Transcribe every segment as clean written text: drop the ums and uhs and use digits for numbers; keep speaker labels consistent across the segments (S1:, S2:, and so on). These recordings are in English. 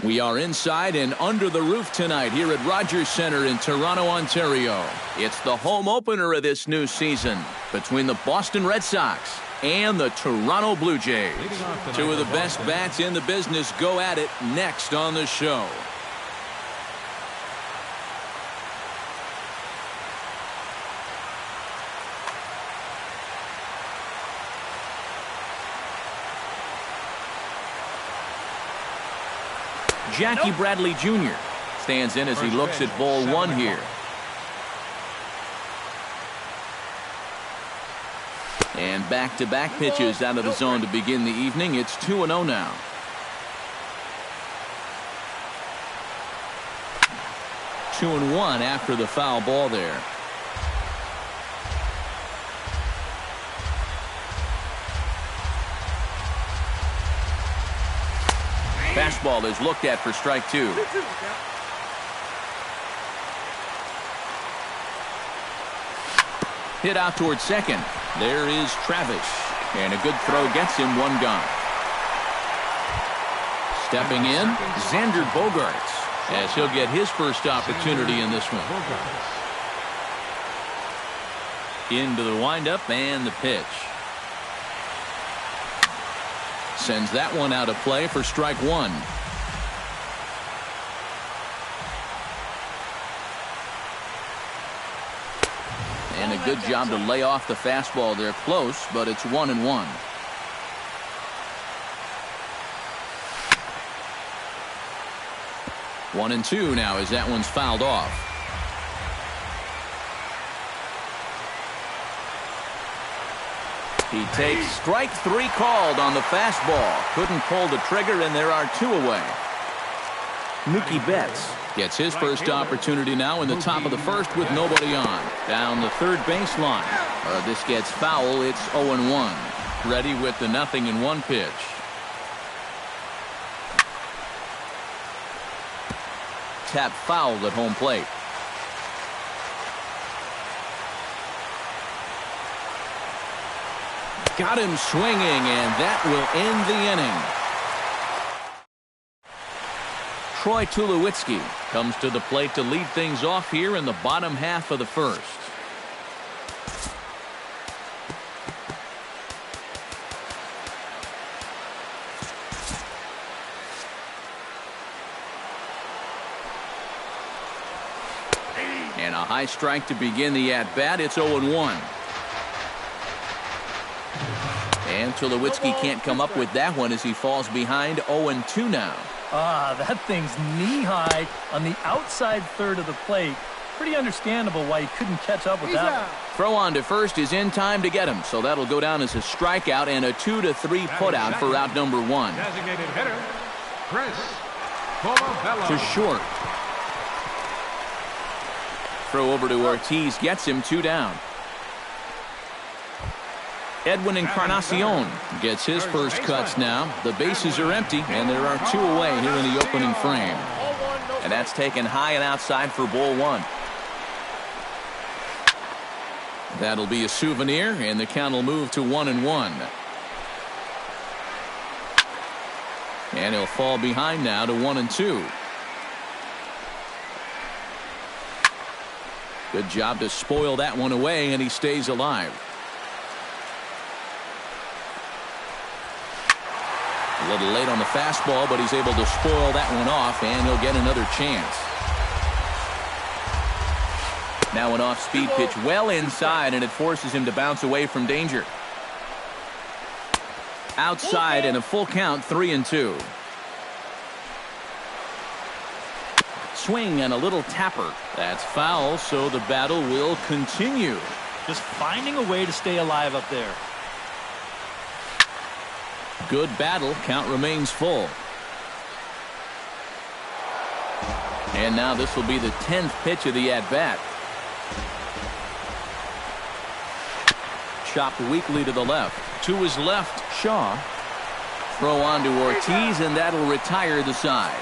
S1: We are inside and under the roof tonight here at Rogers Centre in Toronto, Ontario. It's the home opener of this new season between the Boston Red Sox and the Toronto Blue Jays. Two of the best bats in the business go at it next on the show. Jackie Bradley Jr. stands in as he looks at ball one here. And back-to-back pitches out of the zone to begin the evening. It's 2-0 now. Two and one after the foul ball there. Fastball is looked at for strike two. Hit out towards second. There is Travis. And a good throw gets him one gone. Stepping in, Xander Bogaerts, as he'll get his first opportunity in this one. Into the windup and the pitch. Sends that one out of play for strike one. And a good job to lay off the fastball there close, but it's 1-1. One and two now as that one's fouled off. He takes strike three called on the fastball. Couldn't pull the trigger, and there are two away. Mookie Betts gets his first opportunity now in the top of the first with nobody on. Down the third baseline. This gets foul. It's 0-1. Ready with the 0-1 pitch. Tap fouled at home plate. Got him swinging, and that will end the inning. Troy Tulowitzki comes to the plate to lead things off here in the bottom half of the first. And a high strike to begin the at-bat. It's 0-1. And Tulowitzki can't come up with that one as he falls behind. 0-2 now.
S2: That thing's knee-high on the outside third of the plate. Pretty understandable why he couldn't catch up with that one.
S1: Throw on to first is in time to get him, so that'll go down as a strikeout and a 2-3 putout for out number one.
S3: Designated hitter, Chris
S1: to short. Throw over to Ortiz gets him two down. Edwin Encarnacion gets his first cuts now. The bases are empty, and there are two away here in the opening frame. And that's taken high and outside for ball one. That'll be a souvenir, and the count will move to 1-1. And he'll fall behind now to 1-2. Good job to spoil that one away, and he stays alive. A little late on the fastball, but he's able to spoil that one off, and he'll get another chance. Now an off-speed pitch well inside, and it forces him to bounce away from danger. Outside and a full count, 3-2. Swing and a little tapper. That's foul, so the battle will continue.
S2: Just finding a way to stay alive up there.
S1: Good battle. Count remains full. And now this will be the 10th pitch of the at-bat. Chopped weakly to the left. To his left, Shaw. Throw on to Ortiz, and that'll retire the side.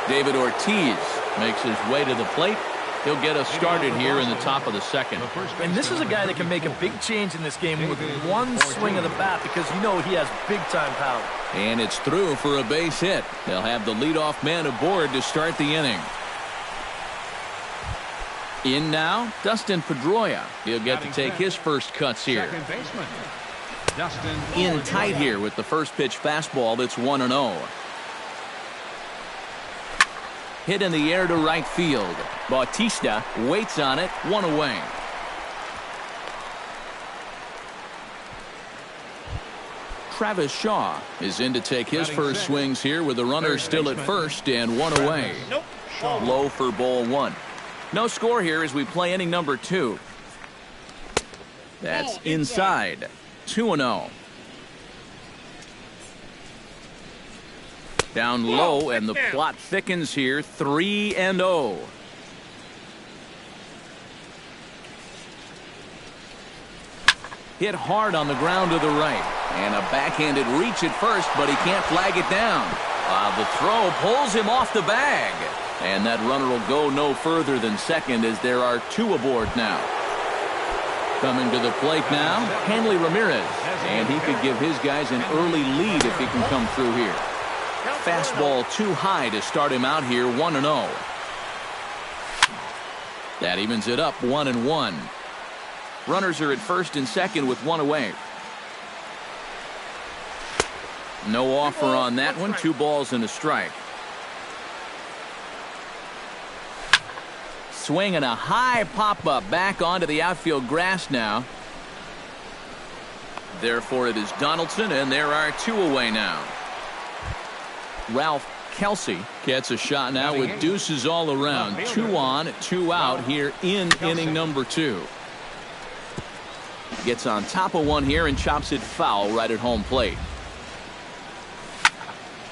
S1: David Ortiz makes his way to the plate. He'll get us started here in the top of the second.
S2: And this is a guy that can make a big change in this game with one swing of the bat because you know he has big-time power.
S1: And it's through for a base hit. They'll have the leadoff man aboard to start the inning. In now, Dustin Pedroia. He'll get to take his first cuts here. In tight here with the first pitch fastball that's 1-0. Hit in the air to right field. Bautista waits on it, 1 away. Travis Shaw is in to take his first swings here with the runner still at first and 1 away. Low for ball 1. No score here as we play inning number 2. That's inside. 2-0. Down low, and the plot thickens here. 3-0. Hit hard on the ground to the right. And a backhanded reach at first, but he can't flag it down. The throw pulls him off the bag. And that runner will go no further than second as there are 2 aboard now. Coming to the plate now, Hanley Ramirez. And he could give his guys an early lead if he can come through here. Fastball too high to start him out here, 1-0. That evens it up, 1-1. Runners are at first and second with 1 away. No offer on that one. 2 balls and a strike. Swing and a high pop-up back onto the outfield grass now. Therefore, it is Donaldson, and there are 2 away now. Ralph Kelsey gets a shot now with deuces all around. 2 on, 2 out here in inning number 2. Gets on top of one here and chops it foul right at home plate.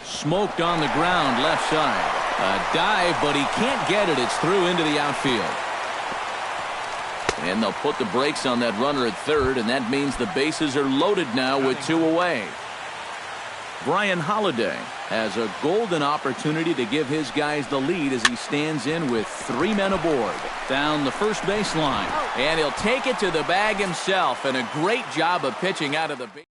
S1: Smoked on the ground left side. A dive, but he can't get it. It's through into the outfield. And they'll put the brakes on that runner at third, and that means the bases are loaded now with 2 away. Brian Holiday has a golden opportunity to give his guys the lead as he stands in with 3 men aboard. Down the first baseline. And he'll take it to the bag himself, and a great job of pitching out of the base.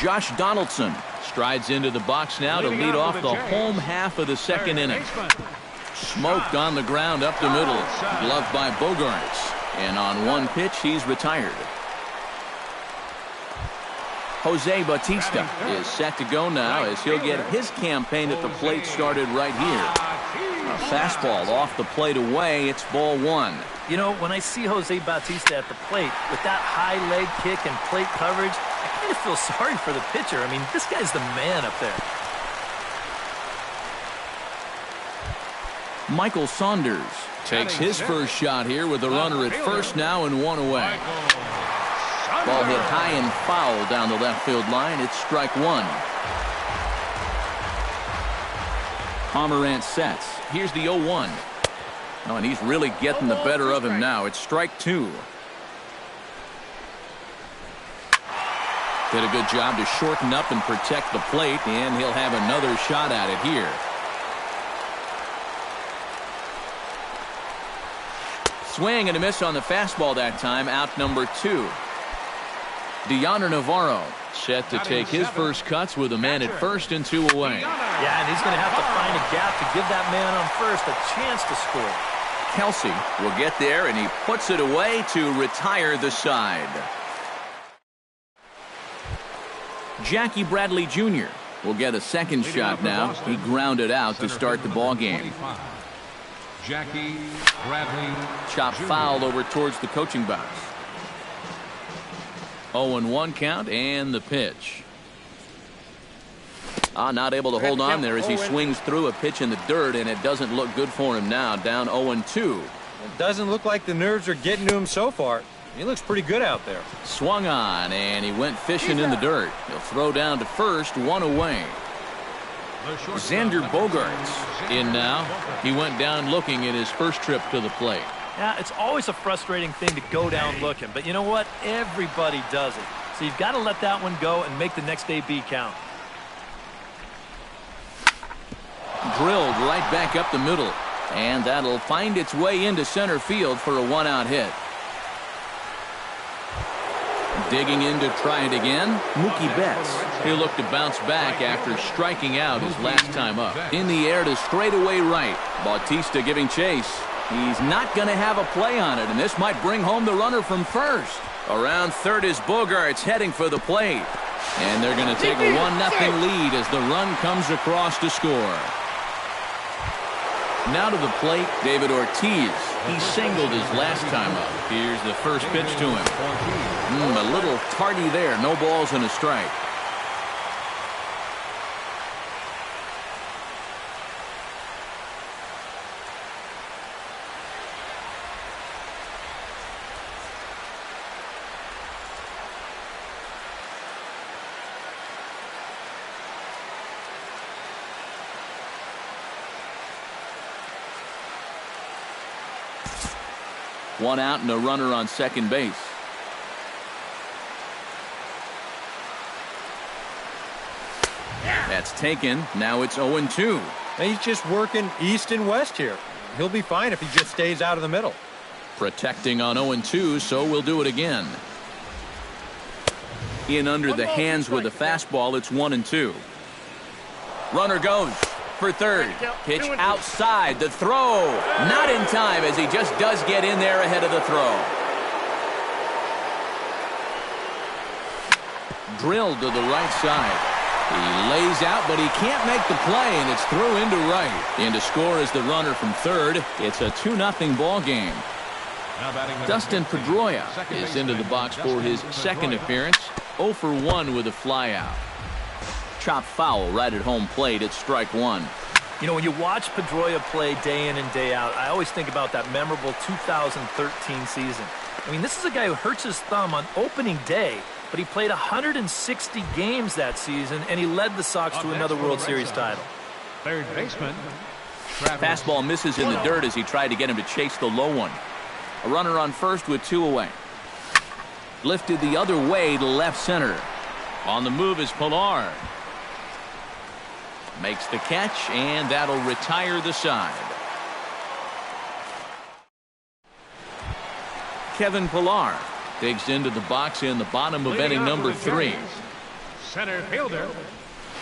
S1: Josh Donaldson strides into the box now to lead off the home half of the second inning. Smoked on the ground up the middle. Gloved by Bogarts. And on one pitch, he's retired. Jose Bautista is set to go now as he'll get his campaign at the plate started right here. A fastball off the plate away. It's ball 1.
S2: You know, when I see Jose Bautista at the plate with that high leg kick and plate coverage, I kind of feel sorry for the pitcher. I mean, this guy's the man up there.
S1: Michael Saunders takes his first shot here with the runner at first now and 1 away. Ball hit high and foul down the left field line. It's strike 1. Pomerantz sets. Here's the 0-1. Oh, and he's really getting the better of him now. It's strike 2. Did a good job to shorten up and protect the plate, and he'll have another shot at it here. Swing and a miss on the fastball that time. Out number 2. Deoner Navarro set to take his first cuts with a man at first and 2 away.
S2: Yeah, and he's going to have to find a gap to give that man on first a chance to score.
S1: Kelsey will get there, and he puts it away to retire the side. Jackie Bradley Jr. will get a second shot now. He grounded out to start the ball game.
S3: Jackie Bradley.
S1: Chop foul over towards the coaching box. 0-1 count and the pitch. Not able to hold on there as he swings through a pitch in the dirt, and it doesn't look good for him now. Down 0-2.
S4: It doesn't look like the nerves are getting to him so far. He looks pretty good out there.
S1: Swung on, and he went fishing in the dirt. He'll throw down to first, 1 away. Xander Bogarts in now. He went down looking at his first trip to the plate.
S2: Yeah, it's always a frustrating thing to go down looking, but you know what? Everybody does it. So you've got to let that one go and make the next AB count.
S1: Drilled right back up the middle. And that'll find its way into center field for a 1-out hit. Digging in to try it again, Mookie Betts. He'll look to bounce back after striking out his last time up. In the air to straightaway right. Bautista giving chase. He's not going to have a play on it, and this might bring home the runner from first. Around third is Bogaerts heading for the plate. And they're going to take a 1-0 lead as the run comes across to score. Now to the plate, David Ortiz. He singled his last time up. Here's the first pitch to him. A little tardy there. No balls and a strike. One out and a runner on second base. That's taken. Now it's 0-2.
S4: He's just working east and west here. He'll be fine if he just stays out of the middle.
S1: Protecting on 0-2, so we'll do it again. In under the hands with a fastball, it's 1-2. Runner goes for third. Pitch outside. The throw. Not in time as he just does get in there ahead of the throw. Drilled to the right side. He lays out, but he can't make the play, and it's through into right. In to score is the runner from third. It's a 2-0 ball game. Dustin Pedroia is into the box for his second appearance. 0 for 1 with a flyout. Chopped foul right at home plate. It's strike one.
S2: You know, when you watch Pedroia play day in and day out, I always think about that memorable 2013 season. I mean, this is a guy who hurts his thumb on opening day, but he played 160 games that season, and he led the Sox to another World Series title.
S3: Third baseman.
S1: Fastball misses in the dirt as he tried to get him to chase the low one. A runner on first with 2 away. Lifted the other way to left center. On the move is Pilar. Makes the catch, and that'll retire the side. Kevin Pilar digs into the box in the bottom of inning number 3.
S3: Center fielder,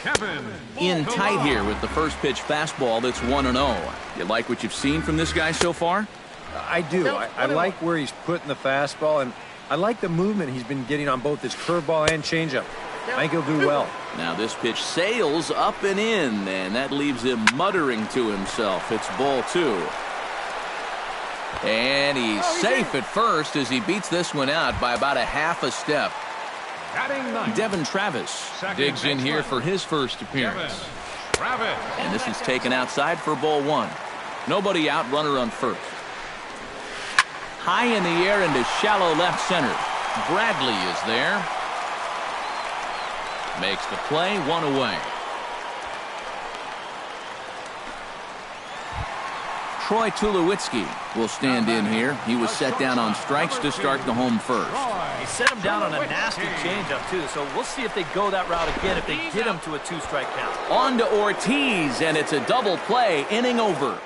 S3: Kevin.
S1: In tight here with the first pitch fastball that's 1-0. You like what you've seen from this guy so far?
S4: I do. I like where he's putting the fastball, and I like the movement he's been getting on both his curveball and changeup. I think he'll do well.
S1: Now this pitch sails up and in, and that leaves him muttering to himself. It's ball 2. And he's safe at first as he beats this one out by about a half a step. Devin Travis digs in here for his first appearance. And this is taken outside for ball 1. Nobody out, runner on first. High in the air into shallow left center. Bradley is there. Makes the play, 1 away. Troy Tulowitzki will stand in here. He was set down on strikes to start the home first.
S2: He set him down on a nasty changeup, too, so we'll see if they go that route again if they get him to a 2-strike count.
S1: On to Ortiz, and it's a double play, inning over.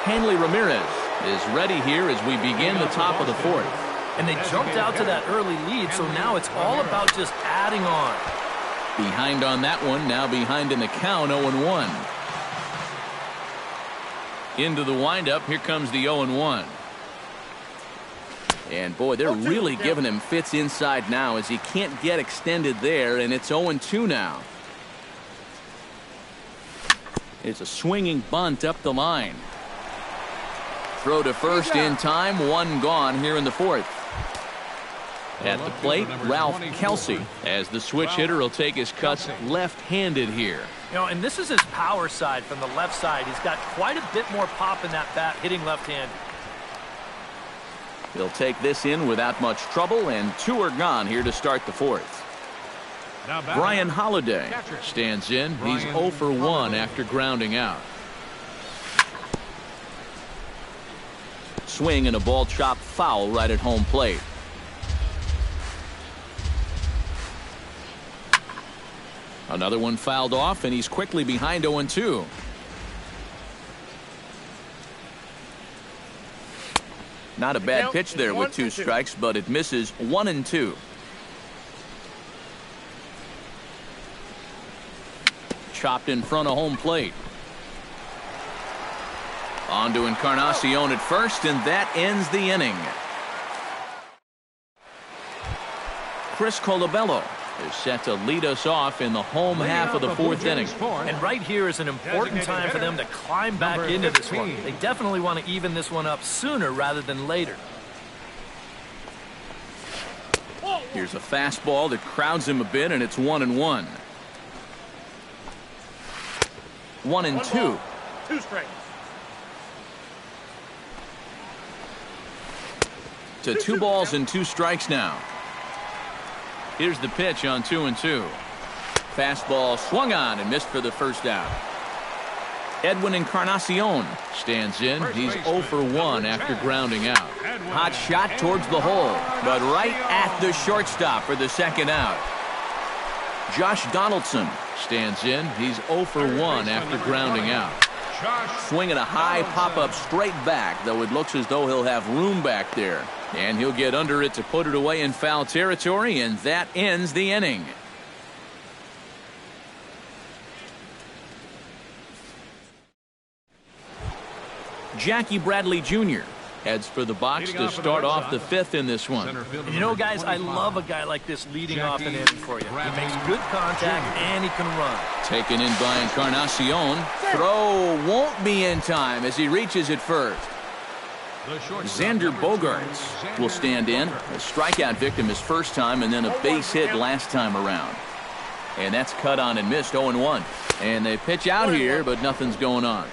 S1: Hanley Ramirez is ready here as we begin the top of the 4th.
S2: And they jumped out to that early lead, so now it's all about just adding on.
S1: Behind on that one, now behind in the count, 0-1. Into the windup, here comes the 0-1. And boy, they're really giving him fits inside now as he can't get extended there, and it's 0-2 now. It's a swinging bunt up the line. Throw to first in time, 1 gone here in the 4th. At the plate, Ralph Kelsey, as the switch hitter will take his cuts left-handed here.
S2: You know, and this is his power side from the left side. He's got quite a bit more pop in that bat, hitting left-handed.
S1: He'll take this in without much trouble, and 2 are gone here to start the 4th. Brian Holliday stands in. He's 0 for 1 after grounding out. Swing and a ball chopped foul right at home plate. Another one fouled off, and he's quickly behind 0-2. Not a bad pitch there with 2 strikes, but it misses 1-2. Chopped in front of home plate. On to Encarnacion at first, and that ends the inning. Chris Colabello is set to lead us off in the home half of the 4th inning.
S2: And right here is an important time for them to climb back into this one. They definitely want to even this one up sooner rather than later.
S1: Here's a fastball that crowds him a bit, and it's 1-1. 1-2.
S5: 2 strikes.
S1: To 2 balls and 2 strikes now. Here's the pitch on 2-2. Fastball swung on and missed for the first out. Edwin Encarnacion stands in. He's 0 for 1 after grounding out. Hot shot towards the hole, but right at the shortstop for the second out. Josh Donaldson stands in. He's 0 for 1 after grounding out. Swinging a high pop-up straight back, though it looks as though he'll have room back there. And he'll get under it to put it away in foul territory, and that ends the inning. Jackie Bradley Jr. heads for the box to start off the 5th in this one.
S2: And you know, guys, I love a guy like this leading off an inning for you. He makes good contact and he can run.
S1: Taken in by Encarnacion. Throw won't be in time as he reaches it first. Xander Bogaerts will stand in. A strikeout victim his first time, and then a base hit last time around. And that's cut on and missed, 0-1. And they pitch out here, but nothing's going on.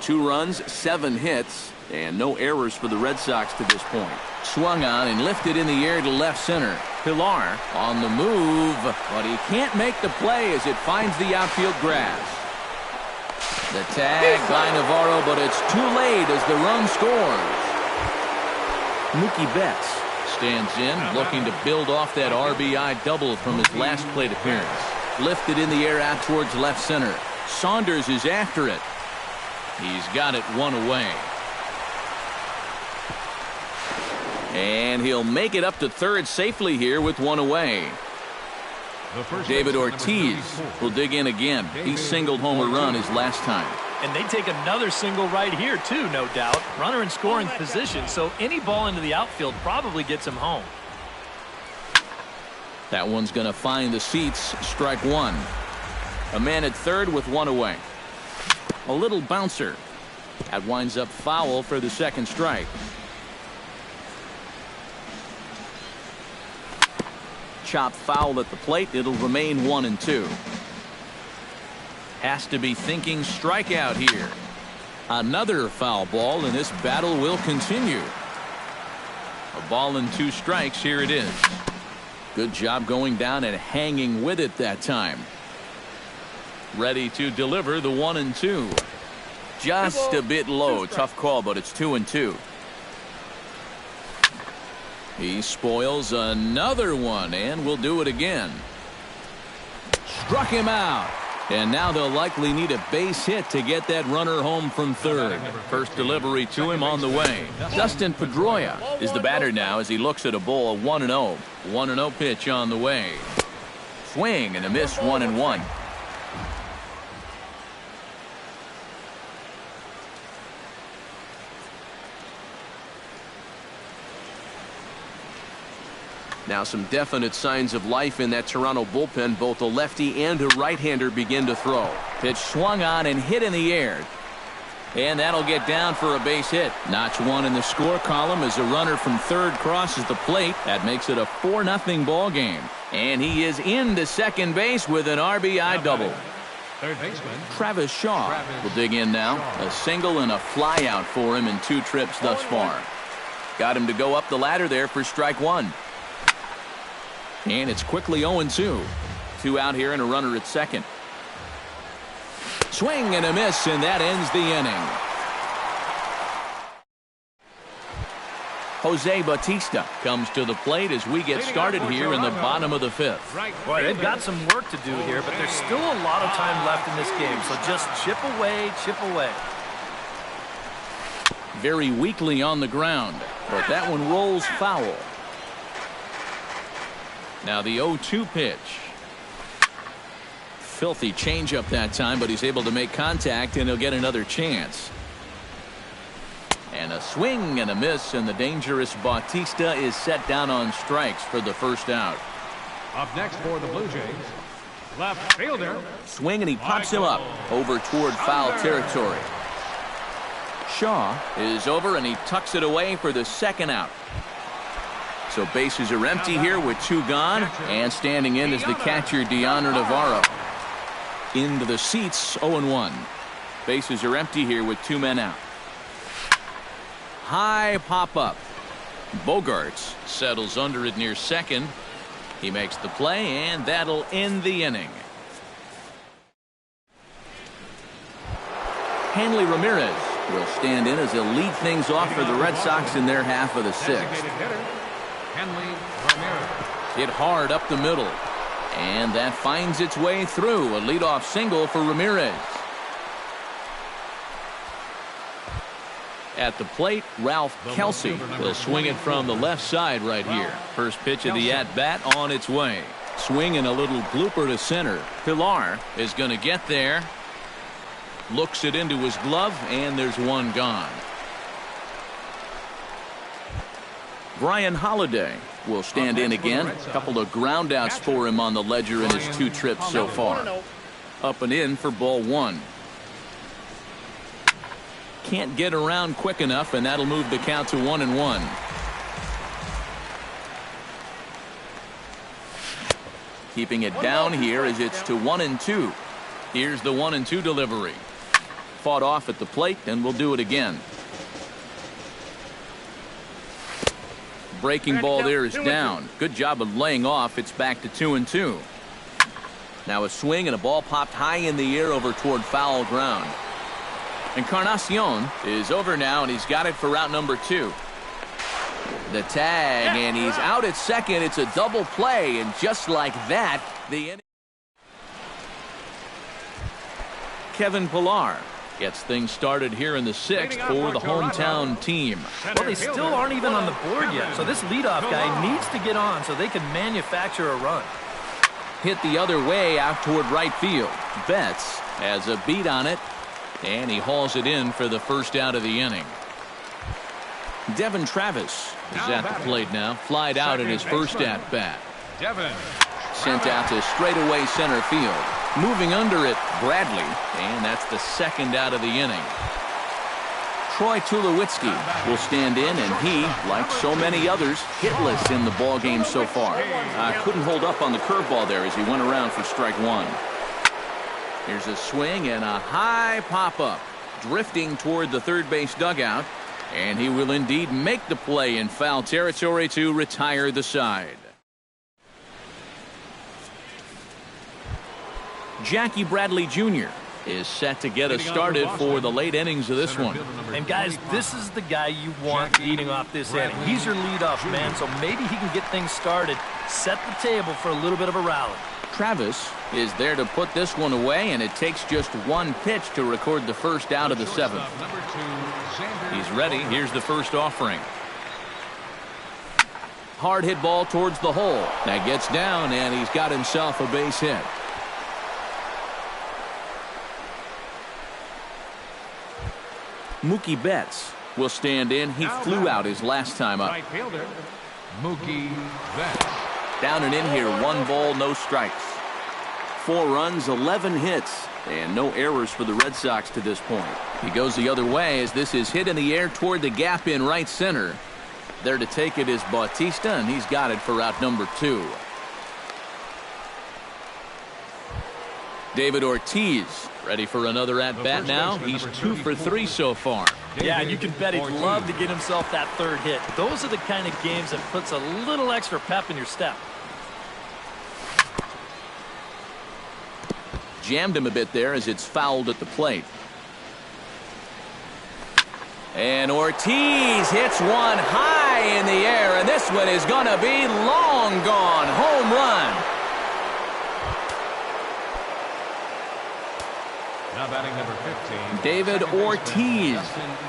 S1: 2 runs, 7 hits, and no errors for the Red Sox to this point. Swung on and lifted in the air to left center. Pilar on the move, but he can't make the play as it finds the outfield grass. The tag by Navarro, but it's too late as the run scores. Mookie Betts stands in, looking to build off that RBI double from his last plate appearance. Lifted in the air out towards left center. Saunders is after it. He's got it 1 away. And he'll make it up to third safely here with 1 away. David Ortiz will dig in again. He singled home a run his last time.
S2: And they take another single right here, too, no doubt. Runner in scoring position, so any ball into the outfield probably gets him home.
S1: That one's going to find the seats. Strike 1. A man at third with 1 away. A little bouncer. That winds up foul for the second strike. Chop foul at the plate. It'll remain 1-2. Has to be thinking strikeout here. Another foul ball, and this battle will continue. A ball and 2 strikes. Here it is. Good job going down and hanging with it that time. Ready to deliver the 1-2. Just a bit low. Tough call, but it's 2-2. He spoils another one, and will do it again. Struck him out. And now they'll likely need a base hit to get that runner home from third. First delivery to him on the way. Dustin Pedroia is the batter now as he looks at a ball 1-0. 1-0 pitch on the way. Swing and a miss, 1-1. Now some definite signs of life in that Toronto bullpen. Both a lefty and a right-hander begin to throw. Pitch swung on and hit in the air. And that'll get down for a base hit. Notch 1 in the score column as a runner from third crosses the plate. That makes it a 4-0 ball game. And he is into second base with an RBI double.
S3: Third baseman
S1: Travis Shaw will dig in now. A single and a fly out for him in 2 trips thus far. Got him to go up the ladder there for strike 1. And it's quickly 0-2. 2 out here and a runner at second. Swing and a miss, and that ends the inning. Jose Bautista comes to the plate as we get started here in the bottom of the 5th.
S2: Boy, they've got some work to do here, but there's still a lot of time left in this game, so just chip away, chip away.
S1: very weakly on the ground, but that one rolls foul. Now the 0-2 pitch. Filthy changeup that time, but he's able to make contact, and he'll get another chance. And a swing and a miss, and the dangerous Bautista is set down on strikes for the first out.
S3: Up next for the Blue Jays, left fielder.
S1: Swing, and he pops him up over toward foul territory. Shaw is over, and he tucks it away for the second out. So bases are empty here with 2 gone, and standing in is the catcher Deaner Navarro. Into the seats, 0-1. Bases are empty here with 2 men out. High pop-up. Bogarts settles under it near second. He makes the play, and that'll end the inning. Hanley Ramirez will stand in as he'll lead things off for the Red Sox in their half of the 6th. Hit hard up the middle. And that finds its way through. A leadoff single for Ramirez. At the plate, Ralph Kelsey will swing it from the left side right here. First pitch of the at-bat on its way. Swing and a little blooper to center. Pilar is going to get there. Looks it into his glove, and there's 1 gone. Brian Holiday will stand in again. A couple of groundouts for him on the ledger in his 2 trips so far. Up and in for ball 1. Can't get around quick enough, and that'll move the count to 1-1. Keeping it down here as it's to 1-2. Here's the 1-2 delivery. Fought off at the plate, and we'll do it again. Breaking ball there is down. Good job of laying off. It's back to 2-2. Now a swing, and a ball popped high in the air over toward foul ground. Encarnacion is over now, and he's got it for out number 2. The tag, and he's out at second. It's a double play, and just like that, the inning. Kevin Pilar gets things started here in the 6th for the hometown team.
S2: Well, they still aren't even on the board yet, so this leadoff guy needs to get on so they can manufacture a run.
S1: Hit the other way out toward right field. Betts has a beat on it, and he hauls it in for the first out of the inning. Devin Travis is at the plate now. Flied out in his first at-bat. Sent out to straightaway center field. Moving under it, Bradley, and that's the second out of the inning. Troy Tulowitzki will stand in, and he, like so many others, hitless in the ballgame so far. Couldn't hold up on the curveball there as he went around for strike 1. Here's a swing and a high pop-up, drifting toward the third base dugout, and he will indeed make the play in foul territory to retire the side. Jackie Bradley Jr. is set to get us started for the late innings of this one.
S2: And guys, this is the guy you want leading off this inning. He's your leadoff man, so maybe he can get things started, set the table for a little bit of a rally.
S1: Travis is there to put this one away, and it takes just 1 pitch to record the first out of the 7th. He's ready. Here's the first offering. Hard hit ball towards the hole. That gets down, and he's got himself a base hit. Mookie Betts will stand in. He flew out his last time up.
S3: Right fielder, Mookie Betts.
S1: Down and in here, 1 ball, no strikes. 4 runs, 11 hits, and no errors for the Red Sox to this point. He goes the other way as this is hit in the air toward the gap in right center. There to take it is Bautista, and he's got it for out number 2. David Ortiz ready for another at-bat now. He's 2 for 3 so far.
S2: Yeah, and you can bet he'd love to get himself that 3rd hit. Those are the kind of games that puts a little extra pep in your step.
S1: Jammed him a bit there as it's fouled at the plate. And Ortiz hits one high in the air, and this one is going to be long gone. Home run.
S3: Now batting number 15.
S1: David Ortiz,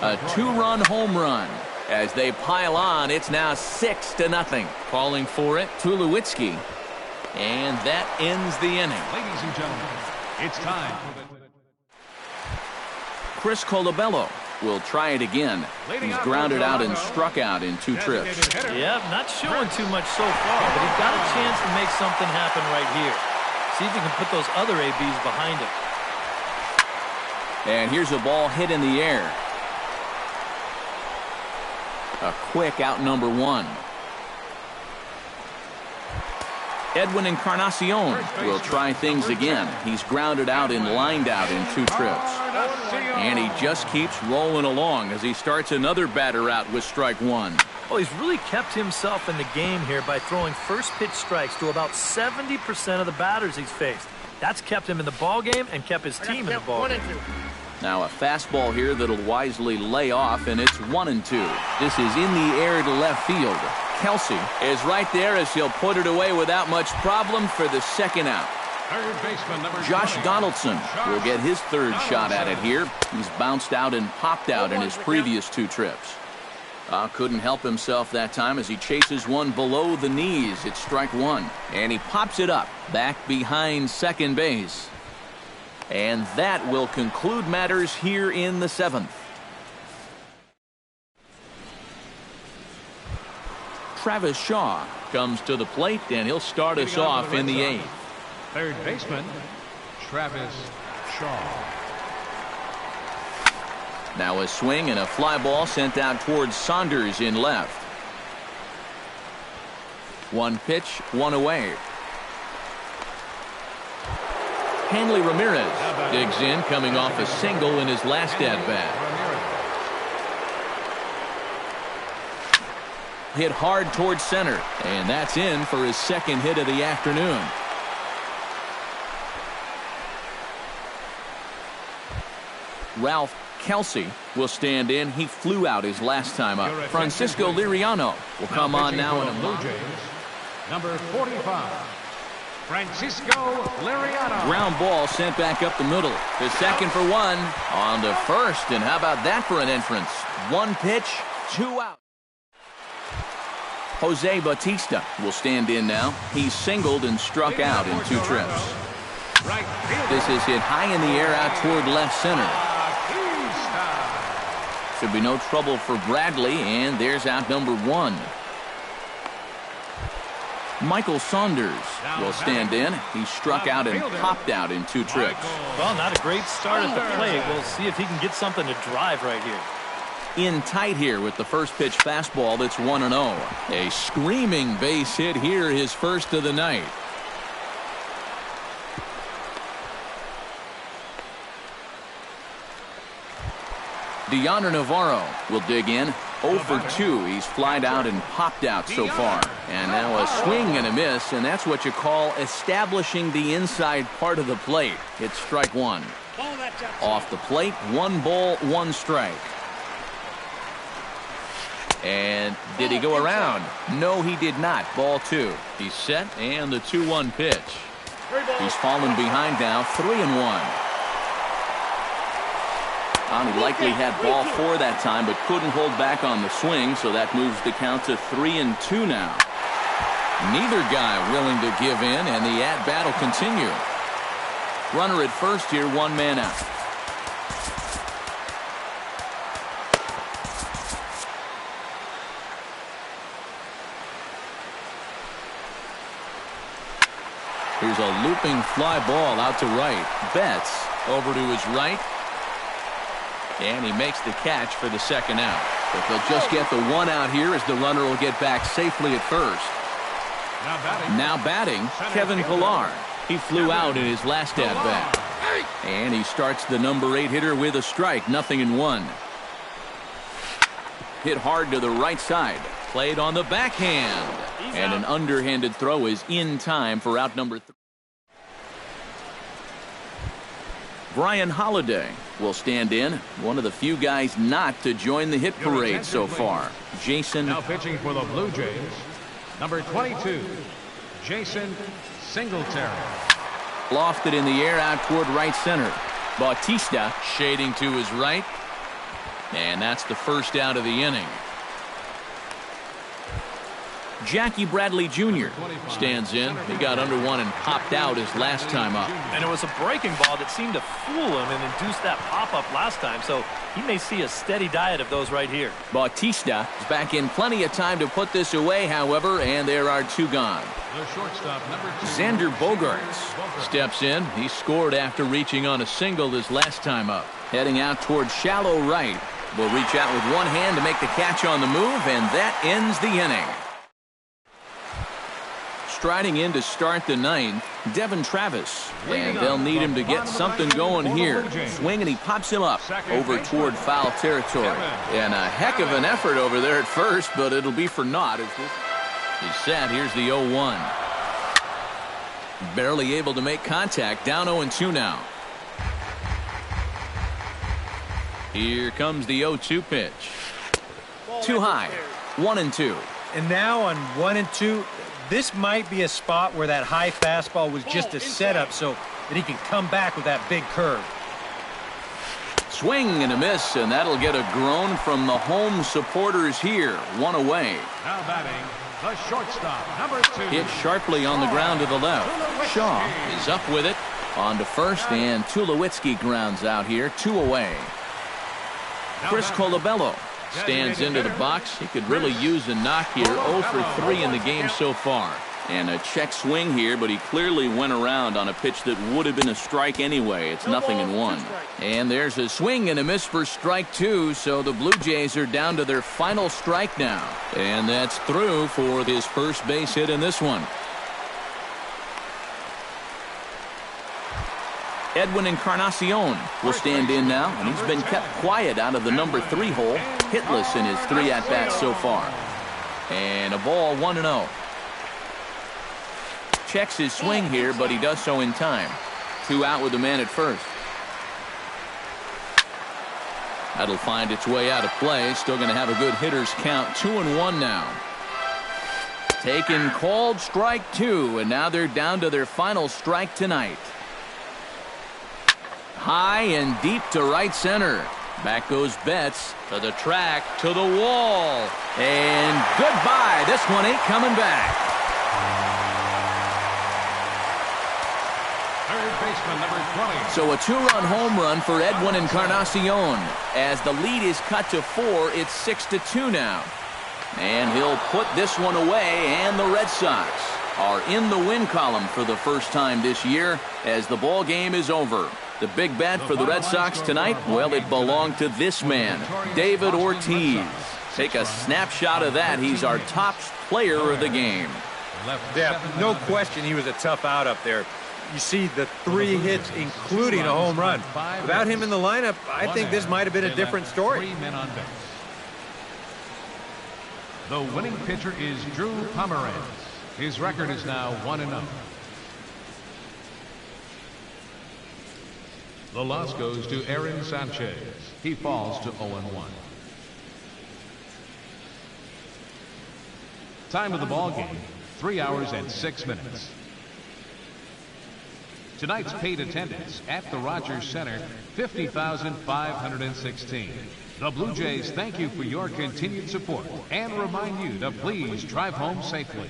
S1: a two-run home run. As they pile on, it's now 6-0. Calling for it, Tulowitzki. And that ends the inning.
S3: Ladies and gentlemen, it's time for the...
S1: Chris Colabello will try it again. He's grounded out and struck out in 2 trips.
S2: Yeah, not showing too much so far, but he's got a chance to make something happen right here. See if he can put those other ABs behind him.
S1: And here's a ball hit in the air. A quick out number 1. Edwin Encarnacion will try things again. He's grounded out and lined out in 2 trips. And he just keeps rolling along as he starts another batter out with strike 1.
S2: Oh, he's really kept himself in the game here by throwing first pitch strikes to about 70% of the batters he's faced. That's kept him in the ball game and kept his team in the ball game.
S1: Now a fastball here that'll wisely lay off, and it's 1-2. This is in the air to left field. Kelsey is right there as he'll put it away without much problem for the second out.
S3: Third baseman, number
S1: Josh
S3: 20.
S1: Donaldson will get his third shot at it here. He's bounced out and popped out in his previous 2 trips. Couldn't help himself that time as he chases one below the knees. It's strike 1. And he pops it up back behind second base. And that will conclude matters here in the 7th. Travis Shaw comes to the plate, and he'll start us off in the 8th.
S3: Third baseman, Travis Shaw.
S1: Now a swing and a fly ball sent out towards Saunders in left. 1 pitch, 1 away. Hanley Ramirez digs in, coming off a single in his last at-bat. Hit hard towards center, and that's in for his second hit of the afternoon. Ralph Kelsey will stand in. He flew out his last time up. Francisco Liriano will come on now in a
S3: Blue Jays, number 45, Francisco Liriano.
S1: ground ball sent back up the middle. The second for 1 on to first, and how about that for an entrance? 1 pitch, 2 out. Jose Bautista will stand in now. He's singled and struck out in 2 trips. This is hit high in the air out toward left center. Should be no trouble for Bradley, and there's out number 1. Michael Saunders will stand in. He struck out and popped out in 2 trips.
S2: Well, not a great start at the plate. We'll see if he can get something to drive right here.
S1: In tight here with the first pitch fastball that's 1-0. A screaming base hit here, his first of the night. Deoner Navarro will dig in. 0 for 2. He's flied out and popped out so far. And now a swing and a miss, and that's what you call establishing the inside part of the plate. It's strike 1. Off the plate, 1 ball, 1 strike. And did he go around? No, he did not. Ball 2. He's set, and the 2-1 pitch. He's fallen behind now, 3-1. He likely had ball 4 that time, but couldn't hold back on the swing, so that moves the count to 3-2 now. Neither guy willing to give in, and the at-bat will continue. Runner at first here, 1 man out. Here's a looping fly ball out to right. Betts over to his right. And he makes the catch for the second out. But they'll just get the 1 out here as the runner will get back safely at first. Now batting, Kevin Pillar. He flew out in his last at-bat. And he starts the number 8 hitter with a strike, 0-1. Hit hard to the right side. Played on the backhand. And an underhanded throw is in time for out number 3. Brian Holiday will stand in. One of the few guys not to join the hit parade so far. Jason.
S3: Now pitching for the Blue Jays, number 22, Jason Singletary.
S1: Lofted in the air out toward right center. Bautista shading to his right. And that's the first out of the inning. Jackie Bradley Jr. stands in. He got under one and popped out his last time up.
S2: And it was a breaking ball that seemed to fool him and induce that pop-up last time, so he may see a steady diet of those right here.
S1: Bautista is back in plenty of time to put this away, however, and there are two gone.
S3: The shortstop, number 2.
S1: Xander Bogaerts steps in. He scored after reaching on a single his last time up. Heading out towards shallow right. Will reach out with one hand to make the catch on the move, and that ends the inning. Striding in to start the ninth, Devin Travis. And they'll need him to get something going here. Swing, and he pops him up over toward foul territory. And a heck of an effort over there at first, but it'll be for naught. He's set. Here's the 0-1. Barely able to make contact. Down 0-2 now. Here comes the 0-2 pitch. Too high. 1-2.
S4: And now on 1-2, this might be a spot where that high fastball was just a setup so that he can come back with that big curve.
S1: Swing and a miss, and that'll get a groan from the home supporters here. One away.
S3: Now batting, the shortstop, number 2.
S1: Hit sharply on the ground to the left. Shaw is up with it. On to first, and Tulowitzki grounds out here. 2 away. Chris Colabello stands into the box. He could really use a knock here. 0 for 3 in the game so far. And a check swing here, but he clearly went around on a pitch that would have been a strike anyway. It's 0-1. And there's a swing and a miss for strike 2, so the Blue Jays are down to their final strike now. And that's through for his first base hit in this one. Edwin Encarnacion will stand in now, and he's been kept quiet out of the number 3 hole, hitless in his 3 at-bats so far. And a ball, 1-0. Checks his swing here, but he does so in time. 2 out with the man at first. That'll find its way out of play. Still going to have a good hitter's count. 2-1 now. Taken, called, strike 2, and now they're down to their final strike tonight. High and deep to right center. Back goes Betts to the track, to the wall. And goodbye. This one ain't coming back.
S3: Third baseman, number 20.
S1: So a 2-run home run for Edwin Encarnacion. As the lead is cut to 4, it's 6-2 now. And he'll put this one away, and the Red Sox are in the win column for the first time this year as the ball game is over. The big bet for the Red Sox tonight, well, it belonged to this man, David Ortiz. Take a snapshot of that. He's our top player of the game.
S4: Yeah, no question he was a tough out up there. You see the 3 hits, including a home run. Without him in the lineup, I think this might have been a different story.
S3: 3 men on base. The winning pitcher is Drew Pomeranz. His record is now 1-0. The loss goes to Aaron Sanchez. He falls to 0-1. Time of the ball game, 3 hours and 6 minutes. Tonight's paid attendance at the Rogers Center, 50,516. The Blue Jays thank you for your continued support and remind you to please drive home safely.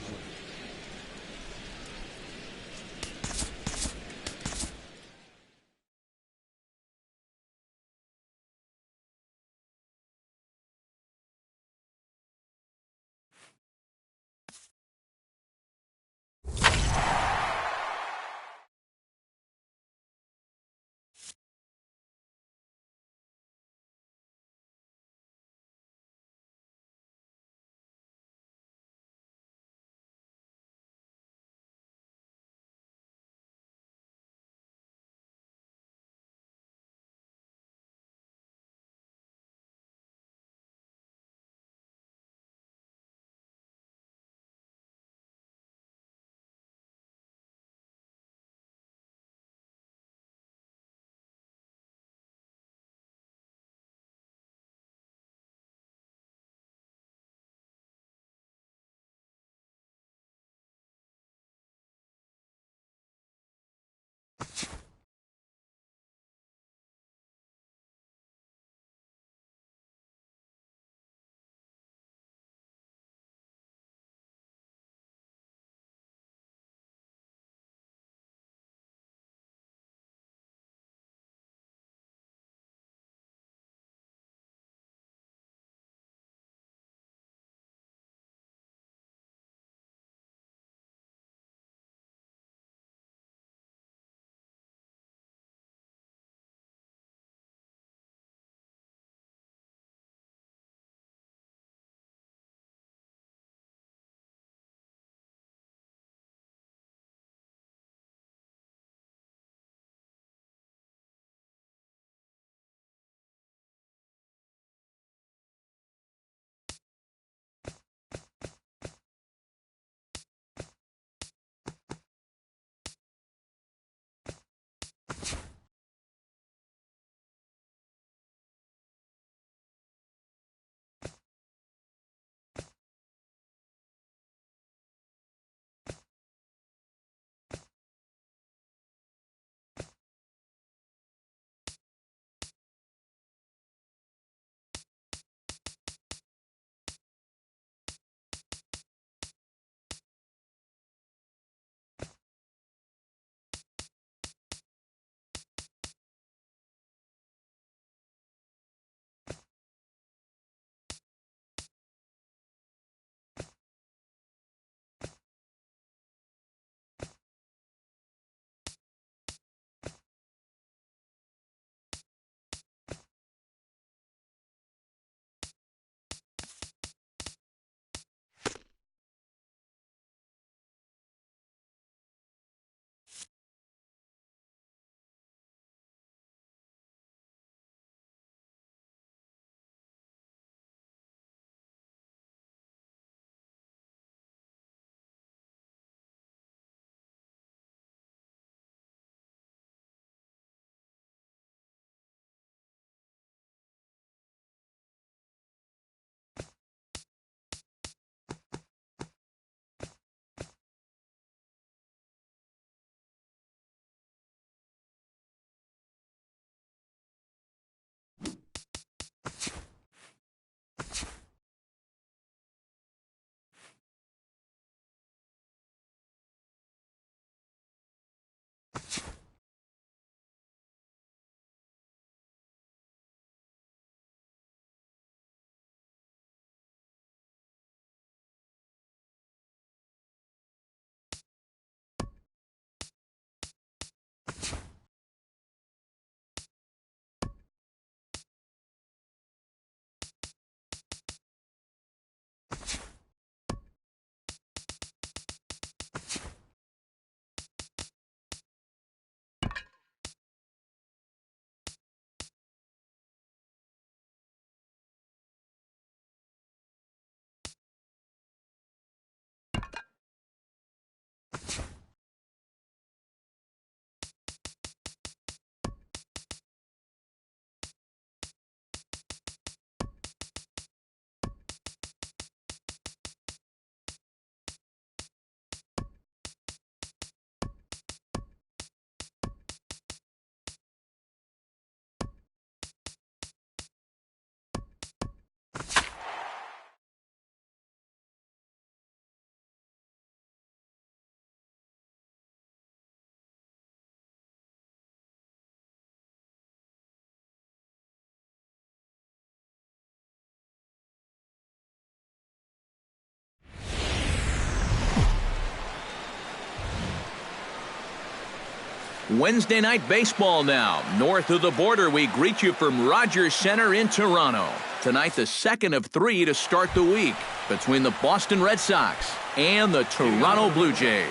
S1: Wednesday night baseball now. North of the border, we greet you from Rogers Center in Toronto. Tonight, the second of 3 to start the week between the Boston Red Sox and the Toronto Blue Jays.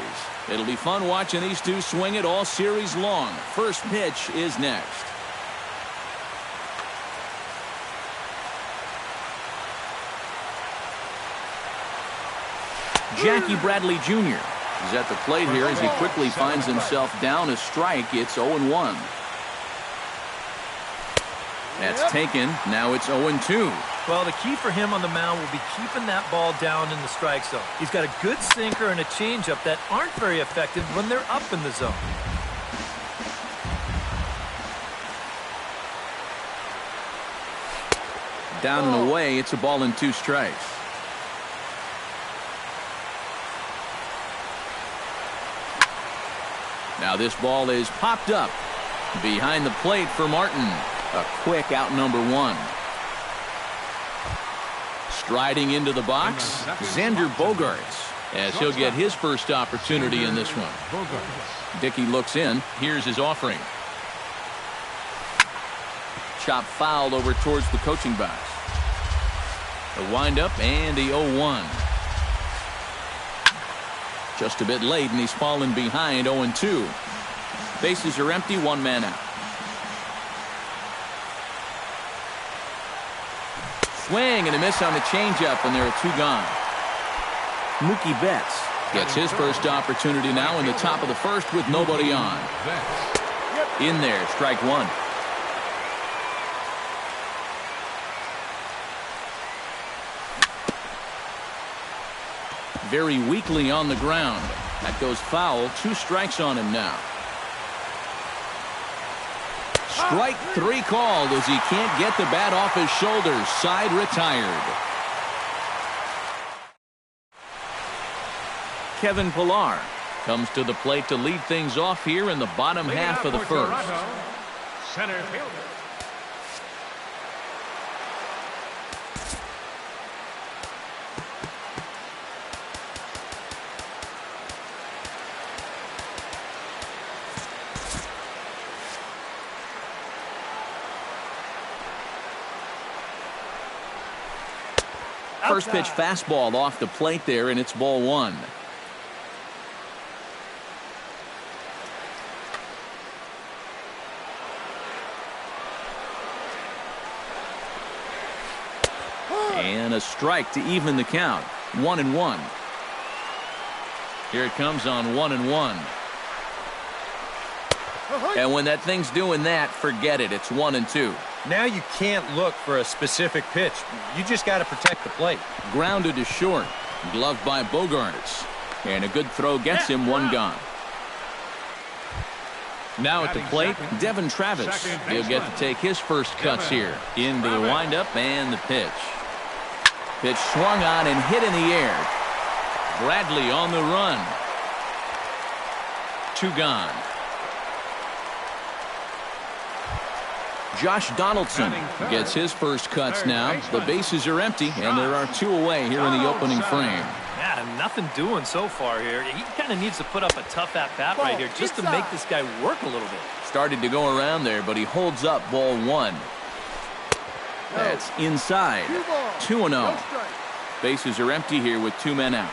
S1: It'll be fun watching these two swing it all series long. First pitch is next. Jackie Bradley Jr. is at the plate here as he quickly finds himself down a strike. It's 0-1. That's taken. Now it's 0-2.
S2: Well, the key for him on the mound will be keeping that ball down in the strike zone. He's got a good sinker and a changeup that aren't very effective when they're up in the zone.
S1: Down and away, it's a ball and 2 strikes. Now this ball is popped up behind the plate for Martin. A quick out number 1. Striding into the box, Xander Bogaerts, as he'll get his first opportunity in this one. Dickey looks in. Here's his offering. Chop fouled over towards the coaching box. The windup and the 0-1. Just a bit late, and he's fallen behind 0-2. Bases are empty, 1 man out. Swing and a miss on the changeup, and there are 2 gone. Mookie Betts gets his first opportunity now in the top of the first with nobody on. In there, strike 1. Very weakly on the ground. That goes foul. 2 strikes on him now. Strike 3 called as he can't get the bat off his shoulders. Side retired. Kevin Pillar comes to the plate to lead things off here in the bottom half of the first.
S3: Center fielder.
S1: First pitch fastball off the plate there, and it's ball 1. And a strike to even the count. 1-1. Here it comes on 1-1. And when that thing's doing that, forget it. It's 1-2.
S4: Now you can't look for a specific pitch. You just got to protect the plate.
S1: Grounded to short. Gloved by Bogaerts. And a good throw gets him 1 gone. Now at the plate, Devin Travis. He'll get to take his first cuts here. Into the windup and the pitch. Pitch swung on and hit in the air. Bradley on the run. 2 gone. Josh Donaldson gets his first cuts now. The bases are empty, and there are 2 away here in the opening frame.
S2: Yeah, nothing doing so far here. He kind of needs to put up a tough at-bat right here just to make this guy work a little bit.
S1: Started to go around there, but he holds up ball 1. That's inside. 2-0. Bases are empty here with 2 men out.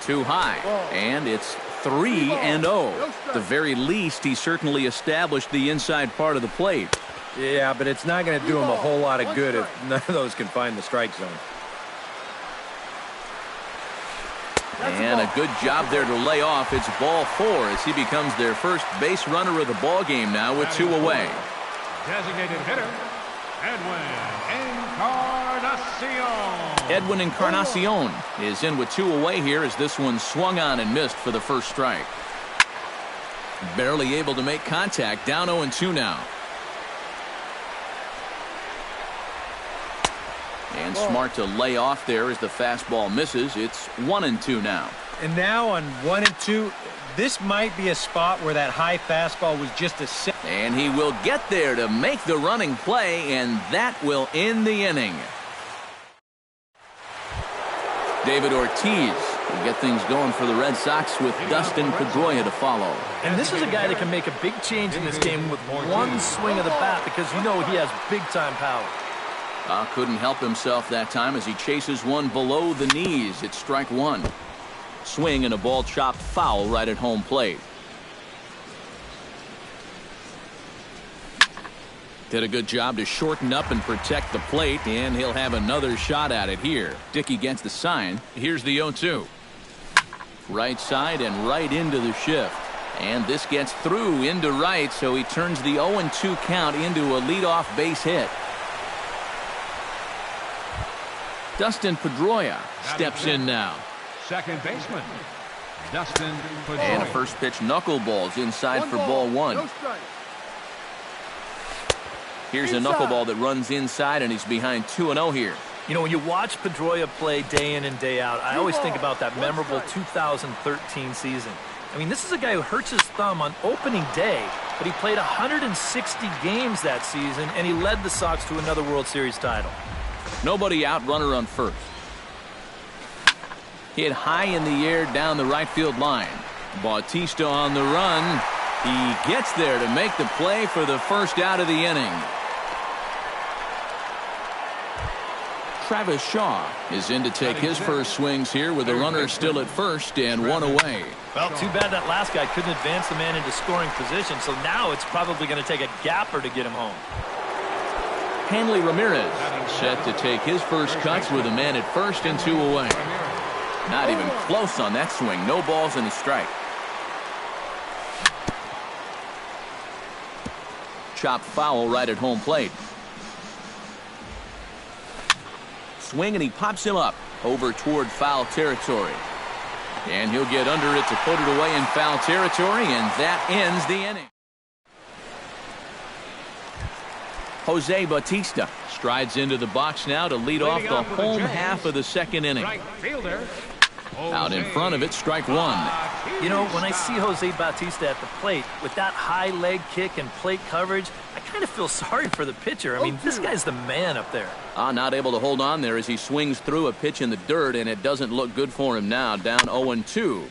S1: Too high, and it's 3-0. At the very least, he certainly established the inside part of the plate.
S4: Yeah, but it's not going to do him a whole lot of good if none of those can find the strike zone.
S1: And a good job there to lay off. It's ball 4 as he becomes their first base runner of the ball game now with 2 away.
S3: Designated hitter, Encarnacion.
S1: Edwin Encarnacion is in with 2 away here as this one swung on and missed for the first strike. Barely able to make contact. Down 0-2 now. And smart to lay off there as the fastball misses. It's 1-2 now.
S4: And now on 1-2, this might be a spot where that high fastball was just a set.
S1: And he will get there to make the running play, and that will end the inning. David Ortiz We'll get things going for the Red Sox with Dustin Pedroia to follow.
S2: And this is a guy that can make a big change in this game with one swing of the bat because you know he has big-time power.
S1: Couldn't help himself that time as he chases one below the knees. It's strike one. Swing and a ball chopped foul right at home plate. Did a good job to shorten up and protect the plate, and he'll have another shot at it here. Dickey gets the sign. Here's the 0-2. Right side and right into the shift. And this gets through into right, so he turns the 0-2 count into a leadoff base hit. Dustin Pedroia steps in now.
S3: Second baseman, Dustin Pedroia.
S1: And a first pitch knuckleballs inside for ball one.
S5: No strike.
S1: Here's a knuckleball that runs inside, and he's behind 2-0 here.
S2: You know, when you watch Pedroia play day in and day out, I always think about that memorable 2013 season. I mean, this is a guy who hurts his thumb on opening day, but he played 160 games that season, and he led the Sox to another World Series title.
S1: Nobody out, runner on first. Hit high in the air down the right field line. Bautista on the run. He gets there to make the play for the first out of the inning. Travis Shaw is in to take his first swings here with a runner still at first and one away.
S2: Well, too bad that last guy couldn't advance the man into scoring position, so now it's probably going to take a gapper to get him home.
S1: Hanley Ramirez set to take his first cuts with a man at first and two away. Not even close on that swing. No balls and a strike. Chopped foul right at home plate. Swing and he pops him up over toward foul territory. And he'll get under it to put it away in foul territory, and that ends the inning. Jose Bautista strides into the box now to lead off the home half of the second inning. Out in front of it, strike one.
S2: You know, when I see Jose Bautista at the plate with that high leg kick and plate coverage, I kind of feel sorry for the pitcher. I mean, this guy's the man up there.
S1: Not able to hold on there as he swings through a pitch in the dirt, and it doesn't look good for him now. Down 0-2.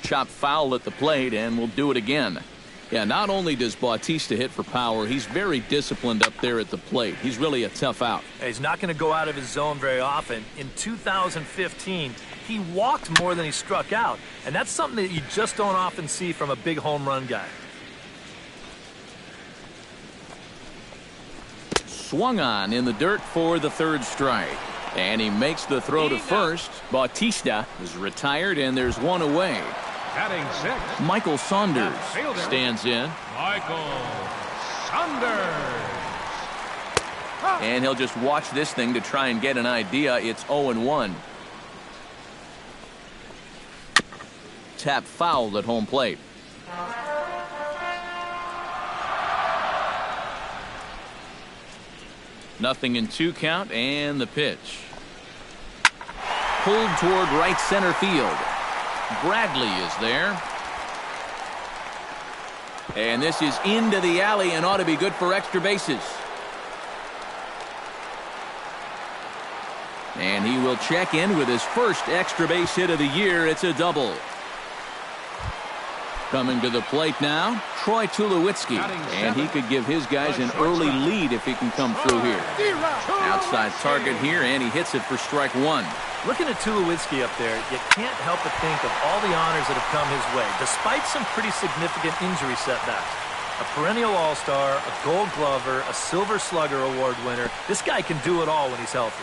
S1: Chopped foul at the plate, and we'll do it again. Yeah, not only does Bautista hit for power, he's very disciplined up there at the plate. He's really a tough out.
S2: He's not going to go out of his zone very often. In 2015, he walked more than he struck out, and that's something that you just don't often see from a big home run guy.
S1: Swung on in the dirt for the third strike. And he makes the throw to first. Bautista is retired, and there's one away.
S3: Batting sixth,
S1: Michael Saunders stands in.
S3: Michael Saunders.
S1: And he'll just watch this thing to try and get an idea. It's 0-1. Tap foul at home plate. Nothing in 2 count, and the pitch. Pulled toward right center field. Bradley is there. And this is into the alley and ought to be good for extra bases. And he will check in with his first extra base hit of the year. It's a double. Coming to the plate now, Troy Tulowitzki. And he could give his guys an early lead if he can come through here. Outside target here, and he hits it for strike one.
S2: Looking at Tulowitzki up there, you can't help but think of all the honors that have come his way, despite some pretty significant injury setbacks. A perennial all-star, a gold glover, a silver slugger award winner. This guy can do it all when he's healthy.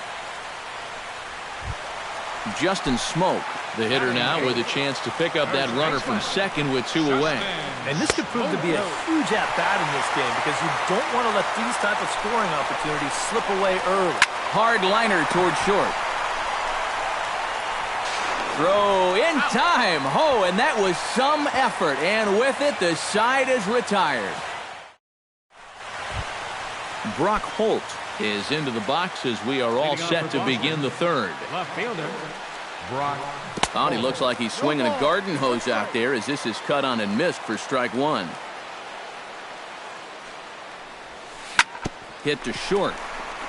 S1: Justin Smoke, the hitter now, with a chance to pick up that runner from second with 2 away.
S2: And this could prove to be a huge at-bat in this game because you don't want to let these type of scoring opportunities slip away early.
S1: Hard liner toward short. Throw in time. Oh, and that was some effort. And with it, the side is retired. Brock Holt is into the box as we are all set to begin the third.
S3: Left fielder, Brock.
S1: He looks like he's swinging a garden hose out there as this is cut on and missed for strike one. Hit to short.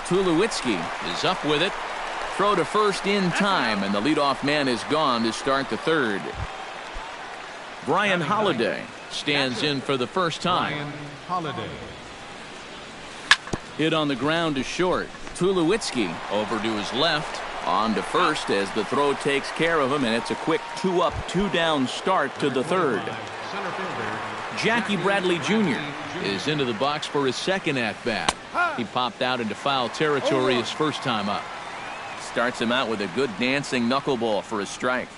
S1: Tulowitzki is up with it. Throw to first in time, and the leadoff man is gone to start the third. Brian Holiday stands in for the first time.
S3: Brian Holiday.
S1: Hit on the ground to short. Tulowitzki over to his left. On to first as the throw takes care of him, and it's a quick 2-up, 2-down start to the third.
S3: Center fielder.
S1: Jackie Bradley Jr. is into the box for his second at-bat. He popped out into foul territory his first time up. Starts him out with a good dancing knuckleball for a strike.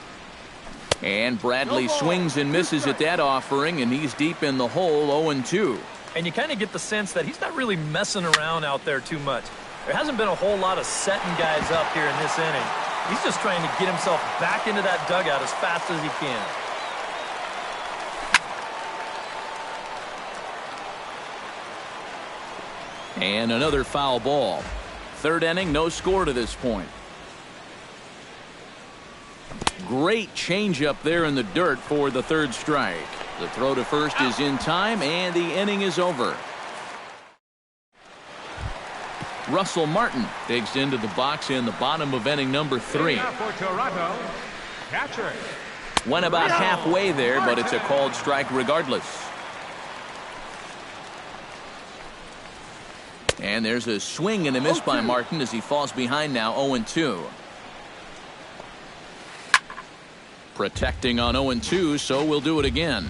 S1: And Bradley swings and misses at that offering, and he's deep in the hole, 0-2.
S2: And you kind of get the sense that he's not really messing around out there too much. There hasn't been a whole lot of setting guys up here in this inning. He's just trying to get himself back into that dugout as fast as he can.
S1: And another foul ball. Third inning, no score to this point. Great changeup there in the dirt for the third strike. The throw to first is in time, and the inning is over. Russell Martin digs into the box in the bottom of inning number 3.
S3: For Toronto, catcher.
S1: Went about halfway there, but it's a called strike regardless. And there's a swing and a miss by Martin as he falls behind now, 0-2. Protecting on 0-2, so we'll do it again.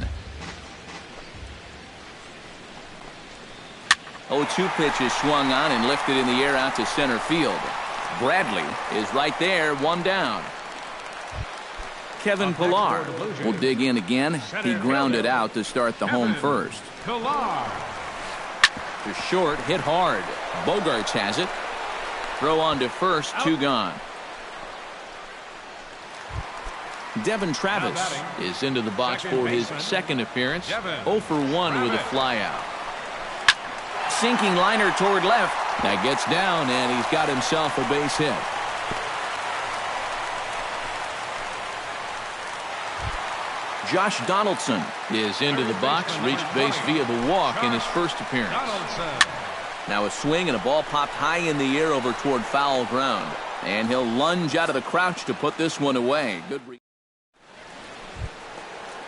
S1: 0-2 pitch is swung on and lifted in the air out to center field. Bradley is right there, one down. Kevin Pillar will dig in again. He grounded out to start the home first.
S3: Pillar.
S1: To short, hit hard. Bogarts has it. Throw on to first, 2 gone. Devin Travis is into the box for his second appearance. 0 for 1 with a flyout. Sinking liner toward left. That gets down, and he's got himself a base hit. Josh Donaldson is into the box, reached base via the walk in his first appearance. Now a swing and a ball popped high in the air over toward foul ground. And he'll lunge out of the crouch to put this one away.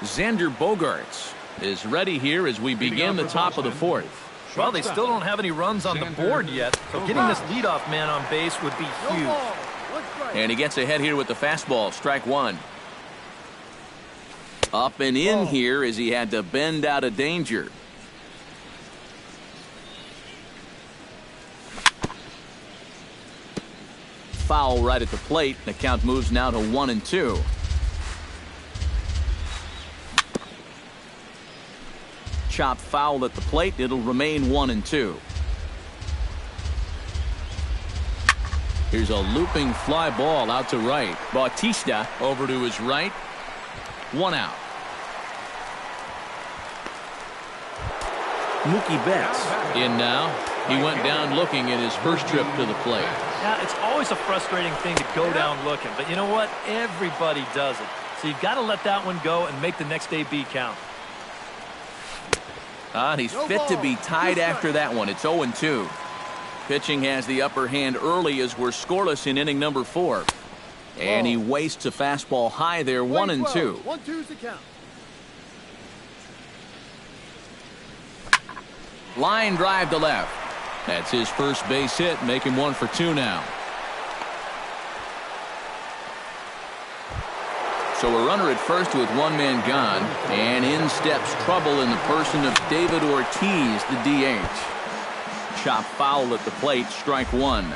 S1: Xander Bogaerts is ready here as we begin the top of the fourth.
S2: Well, they still don't have any runs on the board yet, so getting this leadoff man on base would be huge.
S1: And he gets ahead here with the fastball, strike 1. Up and in here as he had to bend out of danger. Foul right at the plate. The count moves now to 1-2. Chop foul at the plate. It'll remain 1-2. Here's a looping fly ball out to right. Bautista over to his right. 1 out. Mookie Betts in now. He went down looking at his first trip to the plate.
S2: Yeah, it's always a frustrating thing to go down looking, but you know what? Everybody does it. So you've got to let that one go and make the next AB count.
S1: And he's fit to be tied after that one. It's 0-2. Pitching has the upper hand early as we're scoreless in inning number 4. And he wastes a fastball high there, 1-2.
S5: 1-2's the count.
S1: Line drive to left. That's his first base hit, make him 1 for 2 now. So a runner at first with 1 man gone, and in steps trouble in the person of David Ortiz, the DH. Chop foul at the plate, strike 1.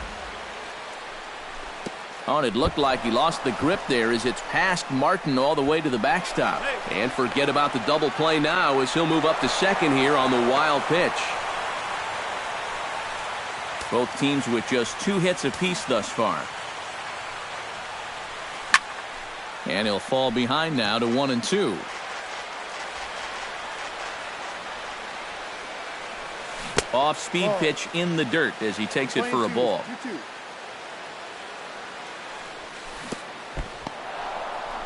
S1: Oh, and it looked like he lost the grip there as it's past Martin all the way to the backstop. And forget about the double play now as he'll move up to second here on the wild pitch. Both teams with just 2 hits apiece thus far. And he'll fall behind now to 1-2. Off-speed pitch in the dirt as he takes it for a ball.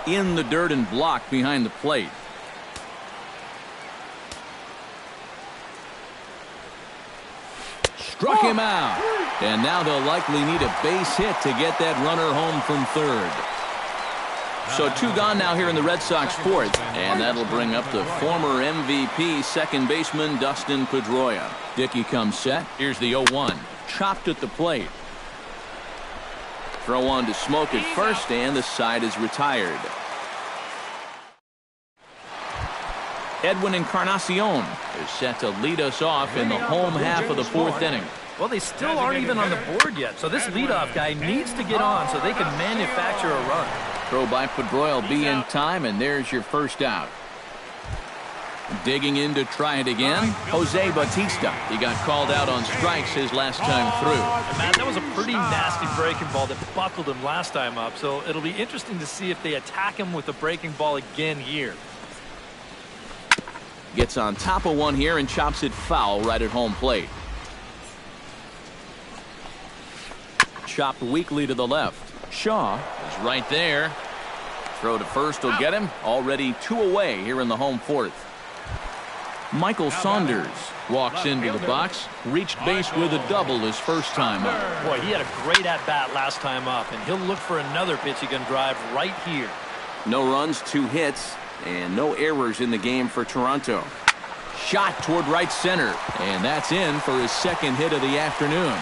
S1: In the dirt and blocked behind the plate. Struck him out. And now they'll likely need a base hit to get that runner home from third. So 2 gone now here in the Red Sox fourth, and that'll bring up the former MVP second baseman Dustin Pedroia. Dickey comes set. Here's the 0-1. Chopped at the plate. Throw on to Smoke at first, and the side is retired. Edwin Encarnacion is set to lead us off in the home half of the fourth inning.
S2: Well, they still aren't even on the board yet, so this leadoff guy needs to get on so they can manufacture a run.
S1: Throw by Pedroia will be in time, and there's your first out. Digging in to try it again, Jose Bautista. He got called out on strikes his last time through.
S2: And Matt, that was a pretty nasty breaking ball that buckled him last time up, so it'll be interesting to see if they attack him with the breaking ball again here.
S1: Gets on top of one here and chops it foul right at home plate. Chopped weakly to the left. Shaw is right there. Throw to first will get him. Already 2 away here in the home fourth. Michael Saunders walks into the box. Reached base with a double his first time up.
S2: Boy, he had a great at-bat last time up, and he'll look for another pitch he can drive right here.
S1: No runs, 2 hits, and no errors in the game for Toronto. Shot toward right center, and that's in for his second hit of the afternoon.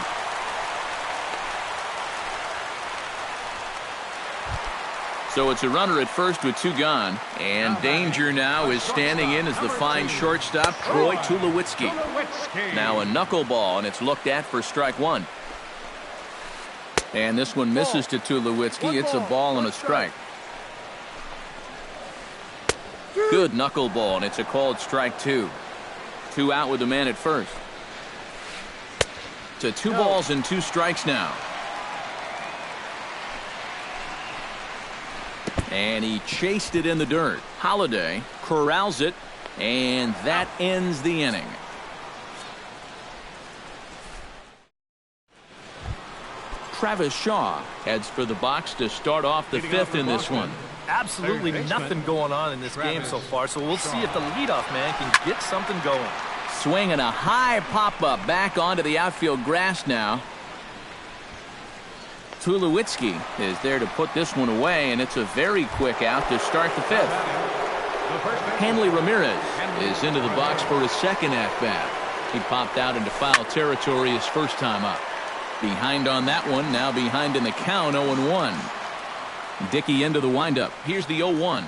S1: So it's a runner at first with 2 gone, and danger now is standing in as the fine shortstop Troy Tulowitzki. Now a knuckleball, and it's looked at for strike 1. And this one misses to Tulowitzki. It's a ball and a strike. Good knuckleball, and it's a called strike 2. 2 out with the man at first. To 2 balls and 2 strikes now. And he chased it in the dirt. Holiday corrals it, and that ends the inning. Travis Shaw heads for the box to start off the 5th in this one.
S2: Absolutely nothing going on in this game so far, so we'll see if the leadoff man can get something going.
S1: Swinging a high pop-up back onto the outfield grass now. Tulowitzki is there to put this one away, and it's a very quick out to start the 5th. Hanley Ramirez is into the box for his second at-bat. He popped out into foul territory his first time up. Behind on that one, now behind in the count, 0-1. Dickey into the windup. Here's the 0-1.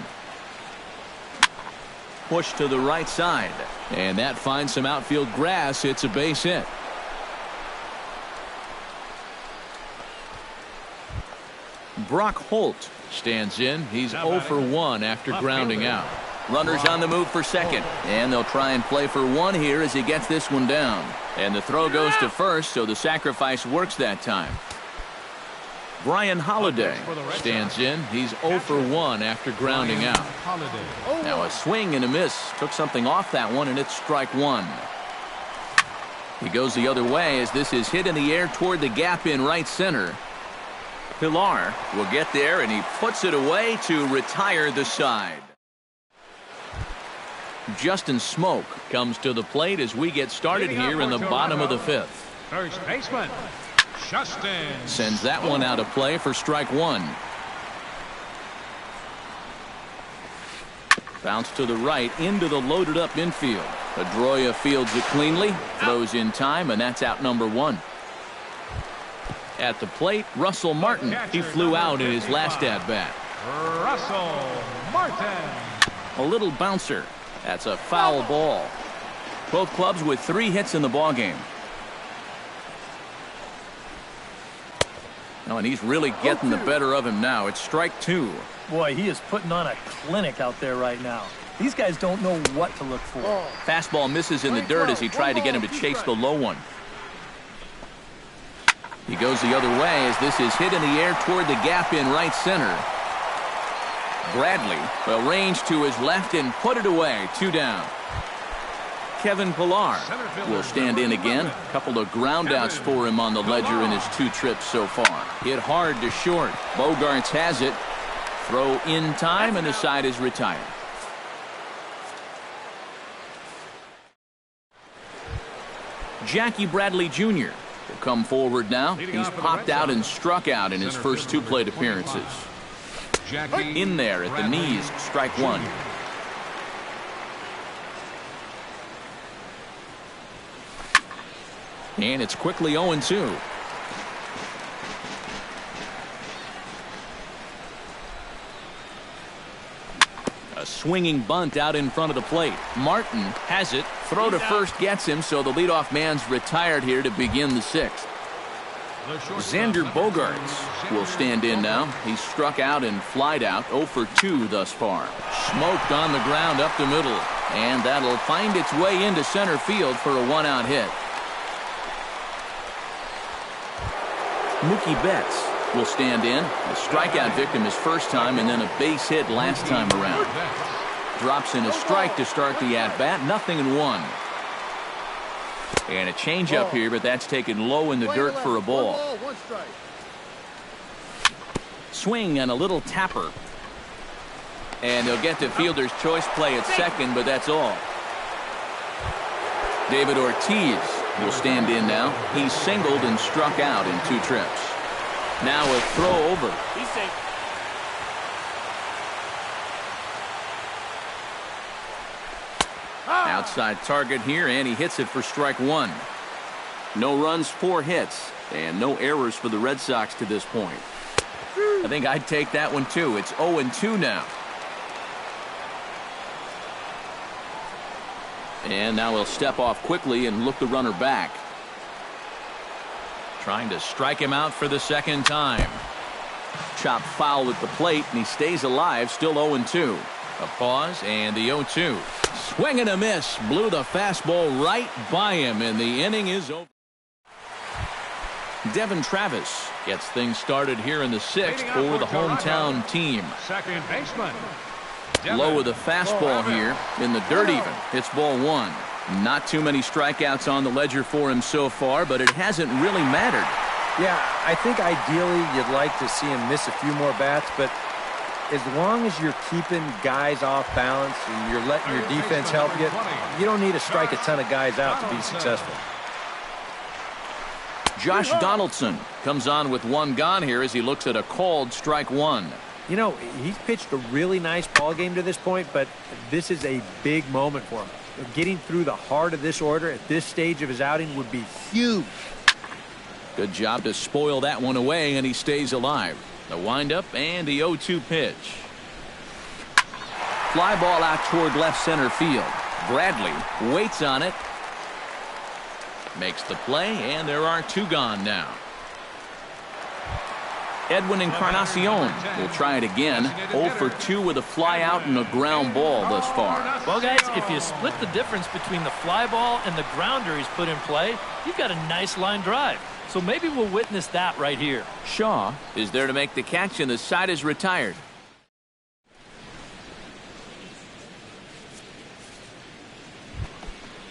S1: Push to the right side, and that finds some outfield grass. It's a base hit. Brock Holt stands in. He's 0 for 1 after grounding out. Runners on the move for second, and they'll try and play for 1 here as he gets this one down. And the throw goes to first, so the sacrifice works that time. Brian Holiday stands in. He's 0 for 1 after grounding out. Now a swing and a miss. Took something off that one, and it's strike 1. He goes the other way as this is hit in the air toward the gap in right center. Pilar will get there, and he puts it away to retire the side. Justin Smoke comes to the plate as we get started here in the bottom of the 5th.
S3: First baseman, Justin.
S1: Sends that one out of play for strike 1. Bounce to the right into the loaded up infield. Pedroia fields it cleanly, throws in time, and that's out number 1. At the plate, Russell Martin. He flew out in his last at-bat.
S3: Russell Martin.
S1: A little bouncer. That's a foul ball. Both clubs with 3 hits in the ballgame. Oh, and he's really getting the better of him now. It's strike 2.
S2: Boy, he is putting on a clinic out there right now. These guys don't know what to look for.
S1: Fastball misses in the dirt as he tried to get him to chase the low one. He goes the other way as this is hit in the air toward the gap in right center. Bradley will range to his left and put it away. 2 down. Kevin Pilar will stand in again. A couple of groundouts for him on the ledger in his 2 trips so far. Hit hard to short. Bogarts has it. Throw in time, and the side is retired. Jackie Bradley Jr. will come forward now. He's popped out and struck out in his first two plate appearances. In there at the knees, strike one. And it's quickly 0-2. A swinging bunt out in front of the plate. Martin has it. Throw to first gets him, so the leadoff man's retired here to begin the sixth. Xander Bogaerts will stand in now. He's struck out and flied out, 0 for 2 thus far. Smoked on the ground up the middle, and that'll find its way into center field for a one-out hit. Mookie Betts will stand in. A strikeout victim his first time, and then a base hit last time around. Drops in a strike to start the at-bat. 0-1. And a changeup here, but that's taken low in the dirt for a ball. Swing and a little tapper. And they'll get the fielder's choice play at second, but that's all. David Ortiz will stand in now. He's singled and struck out in 2 trips. Now a throw over. He's safe. Outside target here, and he hits it for strike one. No runs, 4 hits, and no errors for the Red Sox to this point. I think I'd take that one too. It's 0-2 now. And now he'll step off quickly and look the runner back. Trying to strike him out for the second time. Chopped foul at the plate, and he stays alive, still 0-2. A pause, and the 0-2. Swing and a miss. Blew the fastball right by him, and the inning is over. Devin Travis gets things started here in the 6th for the hometown team.
S3: Second baseman.
S1: Low with the fastball here in the dirt even. Hits ball 1. Not too many strikeouts on the ledger for him so far, but it hasn't really mattered.
S4: Yeah, I think ideally you'd like to see him miss a few more bats, but as long as you're keeping guys off balance and you're letting your defense help you don't need to strike a ton of guys out to be successful.
S1: Josh Donaldson comes on with 1 gone here as he looks at a called strike 1.
S4: You know, he's pitched a really nice ball game to this point, but this is a big moment for him. Getting through the heart of this order at this stage of his outing would be huge.
S1: Good job to spoil that one away, and he stays alive. The windup and the 0-2 pitch. Fly ball out toward left center field. Bradley waits on it. Makes the play, and there are 2 gone now. Edwin Encarnacion will try it again. 0 for 2 with a fly out and a ground ball thus far.
S2: Well, guys, if you split the difference between the fly ball and the grounder he's put in play, you've got a nice line drive. So maybe we'll witness that right here.
S1: Shaw is there to make the catch, and the side is retired.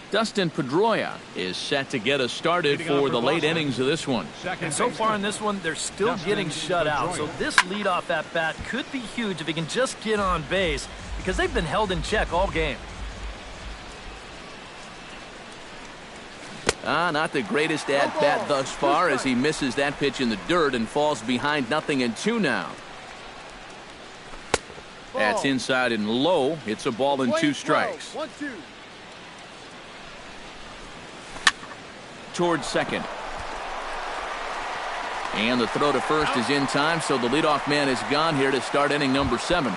S1: Dustin Pedroia is set to get us started for the late innings of this one.
S2: And so far in this one, they're still getting shut out. So this leadoff at bat could be huge if he can just get on base, because they've been held in check all game.
S1: Not the greatest at bat thus far as he misses that pitch in the dirt and falls behind 0-2 now. That's inside and low. It's a ball and 2 strikes. Towards second. And the throw to first is in time, so the leadoff man is gone here to start inning number 7.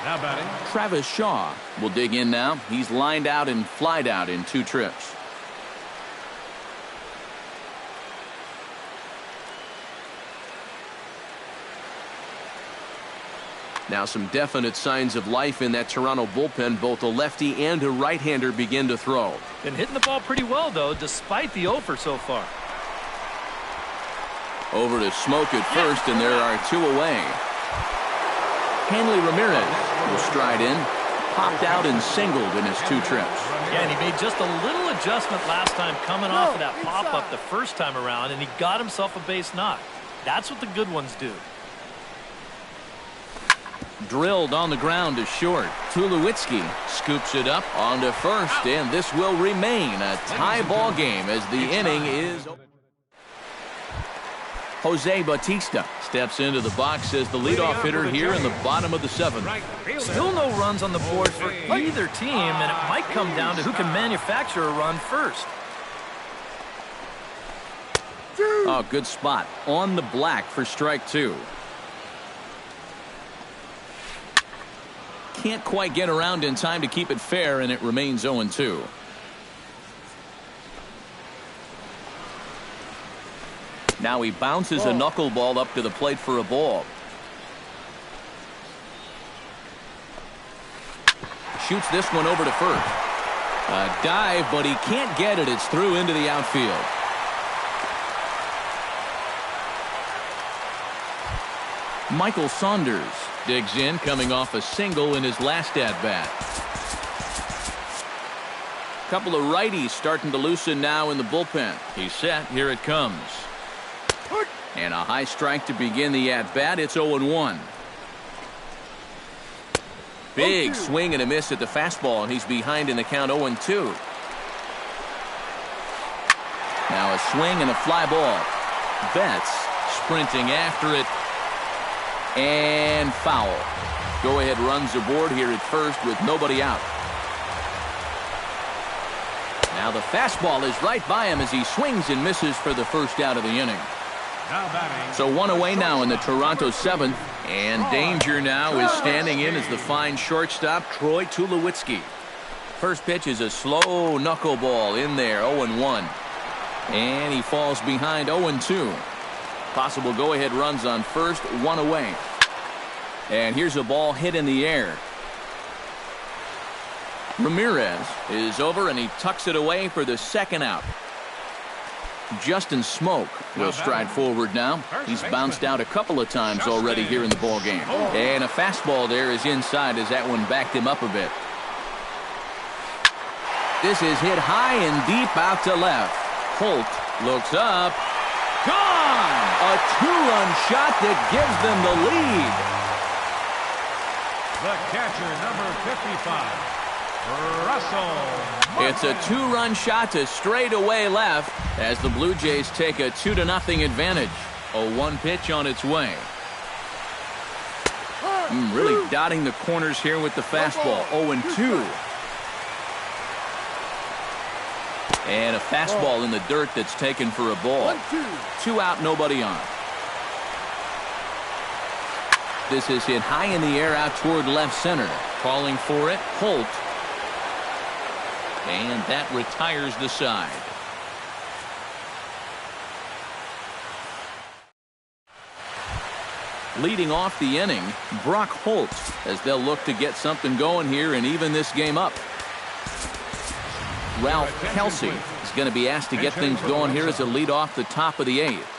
S3: Now batting,
S1: Travis Shaw will dig in now. He's lined out and flied out in 2 trips. Now some definite signs of life in that Toronto bullpen. Both a lefty and a right-hander begin to throw.
S2: Been hitting the ball pretty well, though, despite the offer so far.
S1: Over to Smoke at first, and there are 2 away. Hanley Ramirez will stride in. Popped out and singled in his 2 trips.
S2: Yeah, and he made just a little adjustment last time coming off of that pop-up the first time around, and he got himself a base knock. That's what the good ones do.
S1: Drilled on the ground to short. Tulowitzki scoops it up onto first, and this will remain a tie ball game as the inning is over. Jose Bautista steps into the box as the leadoff hitter here in the bottom of the seventh.
S2: Still no runs on the board for either team, and it might come down to who can manufacture a run first.
S1: Oh, good spot. On the black for strike two. Can't quite get around in time to keep it fair, and it remains 0-2. Now he bounces a knuckleball up to the plate for a ball. Shoots this one over to first. A dive, but he can't get it. It's through into the outfield. Michael Saunders digs in, coming off a single in his last at-bat. Couple of righties starting to loosen now in the bullpen. He's set. Here it comes. And a high strike to begin the at-bat. It's 0-1. Big swing and a miss at the fastball, and he's behind in the count 0-2. Now a swing and a fly ball. Betts sprinting after it. And foul. Go-ahead runs aboard here at first with nobody out. Now the fastball is right by him as he swings and misses for the first out of the inning. So one away now in the Toronto seventh, and danger now is standing in as the fine shortstop Troy Tulowitzki. First pitch is a slow knuckleball in there, 0-1. And he falls behind 0-2. Possible go-ahead runs on first, one away. And here's a ball hit in the air. Ramirez is over, and he tucks it away for the second out. Justin Smoke will stride forward now. He's bounced out a couple of times already here in the ballgame. And a fastball there is inside as that one backed him up a bit. This is hit high and deep out to left. Holt looks up. Gone! A two-run shot that gives them the lead.
S3: The catcher, number 55, Russell.
S1: It's a two-run shot to straightaway left as the Blue Jays take a 2-0 advantage. A 1 pitch on its way. Really dotting the corners here with the fastball. 0-2. And a fastball in the dirt that's taken for a ball. 2 out, nobody on. This is hit high in the air out toward left center. Calling for it, Holt. And that retires the side. Leading off the inning, Brock Holt, as they'll look to get something going here and even this game up. Ralph Kelsey is going to be asked to get things going here as a lead off the top of the 8th.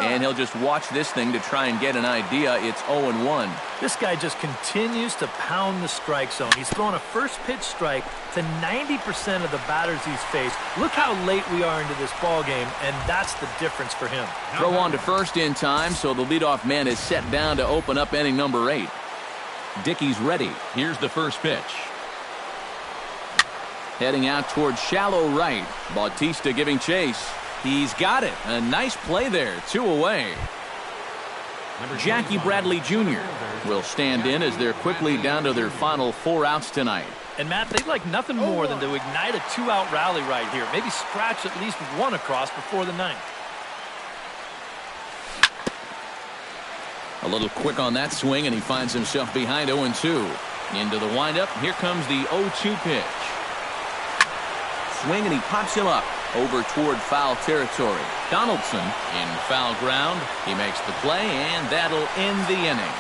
S1: And he'll just watch this thing to try and get an idea. It's 0-1.
S2: This guy just continues to pound the strike zone. He's thrown a first pitch strike to 90% of the batters he's faced. Look how late we are into this ball game, and that's the difference for him.
S1: Throw on to first in time, so the leadoff man is set down to open up inning number 8. Dickey's ready. Here's the first pitch. Heading out towards shallow right. Bautista giving chase. He's got it. A nice play there. 2 away. Jackie Bradley Jr. will stand in as they're quickly down to their final 4 outs tonight.
S2: And Matt, they'd like nothing more than to ignite a 2-out rally right here. Maybe scratch at least 1 across before the 9th.
S1: A little quick on that swing, and he finds himself behind 0-2. Into the windup. Here comes the 0-2 pitch. Swing, and he pops him up over toward foul territory. Donaldson in foul ground. He makes the play, and that'll end the inning.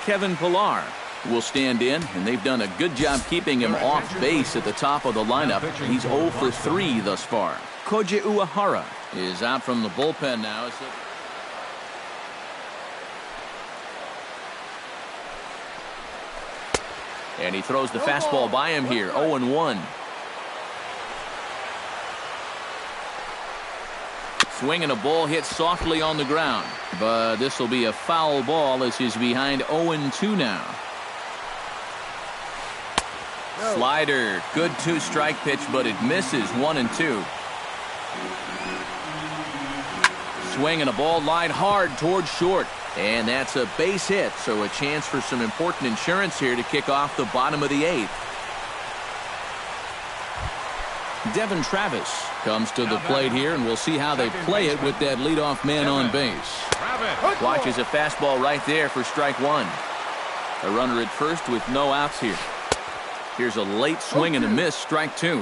S1: Kevin Pillar will stand in, and they've done a good job keeping him off base at the top of the lineup. He's 0 for 3 thus far. Koji Uehara is out from the bullpen now. And he throws the fastball by him here. 0-1. swing and a ball hit softly on the ground. But this will be a foul ball as he's behind 0-2 now. Slider. Good 2-strike pitch, but it misses. 1-2. Swing and a ball line hard towards short. And that's a base hit, so a chance for some important insurance here to kick off the bottom of the 8th. Devin Travis comes to the plate here, and we'll see how they play it with that leadoff man on base. Watches a fastball right there for strike 1. A runner at first with no outs here. Here's a late swing and a miss, strike 2.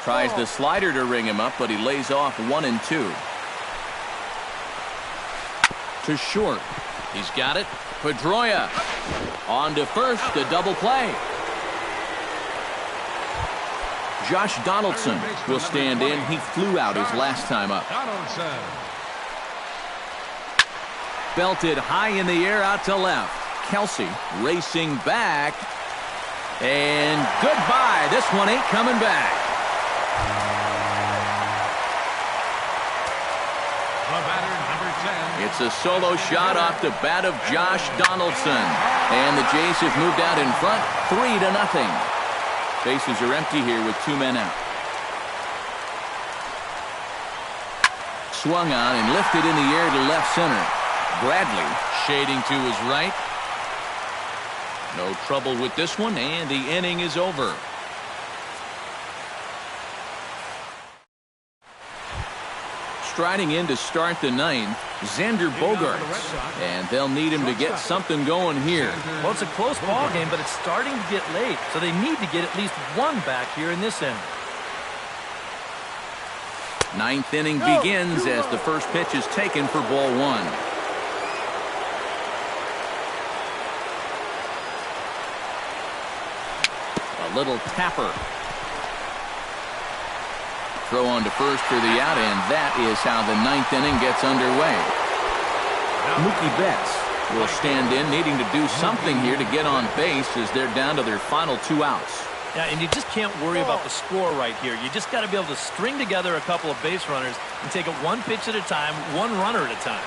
S1: Tries the slider to ring him up, but he lays off 1-2. To short. He's got it. Pedroia on to first, the double play. Josh Donaldson will stand in. He flew out his last time up. Belted high in the air out to left. Kelsey racing back. And goodbye. This one ain't coming back. It's a solo shot off the bat of Josh Donaldson. And the Jays have moved out in front 3-0. Bases are empty here with 2 men out. Swung on and lifted in the air to left center. Bradley shading to his right. No trouble with this one, and the inning is over. Striding in to start the 9th, Xander Bogaerts. And they'll need him to get something going here.
S2: Well, it's a close ball game, but it's starting to get late, so they need to get at least one back here in this inning.
S1: 9th inning begins as the first pitch is taken for ball 1. A little tapper. Throw on to first for the out, and that is how the 9th inning gets underway. Mookie Betts will stand in, needing to do something here to get on base as they're down to their final 2 outs.
S2: Yeah, and you just can't worry about the score right here. You just got to be able to string together a couple of base runners and take it one pitch at a time, one runner at a time.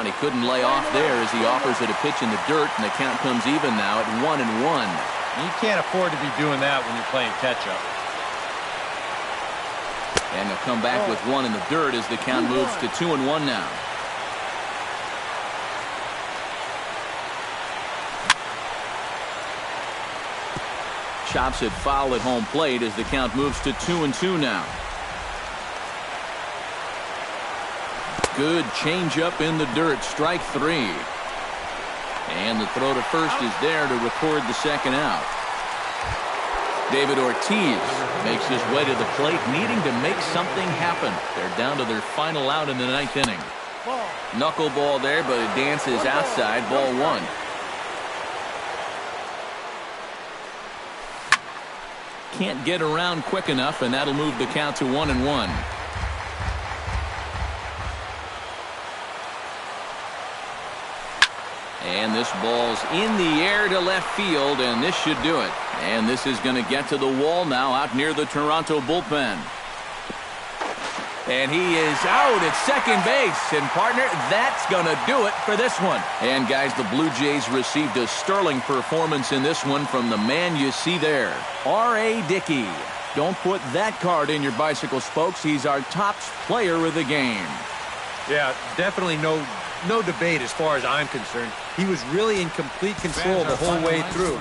S1: And he couldn't lay off there as he offers it a pitch in the dirt, and the count comes even now at 1-1.
S4: You can't afford to be doing that when you're playing catch-up.
S1: And they'll come back with 1 in the dirt as the count moves to 2-1 now. Chops it foul at home plate as the count moves to 2-2 now. Good changeup in the dirt, strike 3. And the throw to first is there to record the second out. David Ortiz makes his way to the plate, needing to make something happen. They're down to their final out in the 9th inning. Knuckleball there, but it dances outside, ball 1. Can't get around quick enough, and that'll move the count to 1-1. And this ball's in the air to left field, and this should do it. And this is going to get to the wall now out near the Toronto bullpen. And he is out at second base. And, partner, that's going to do it for this one. And, guys, the Blue Jays received a sterling performance in this one from the man you see there, R.A. Dickey. Don't put that card in your bicycle spokes. He's our top player of the game.
S4: Yeah, definitely no debate as far as I'm concerned. He was really in complete control the whole way through.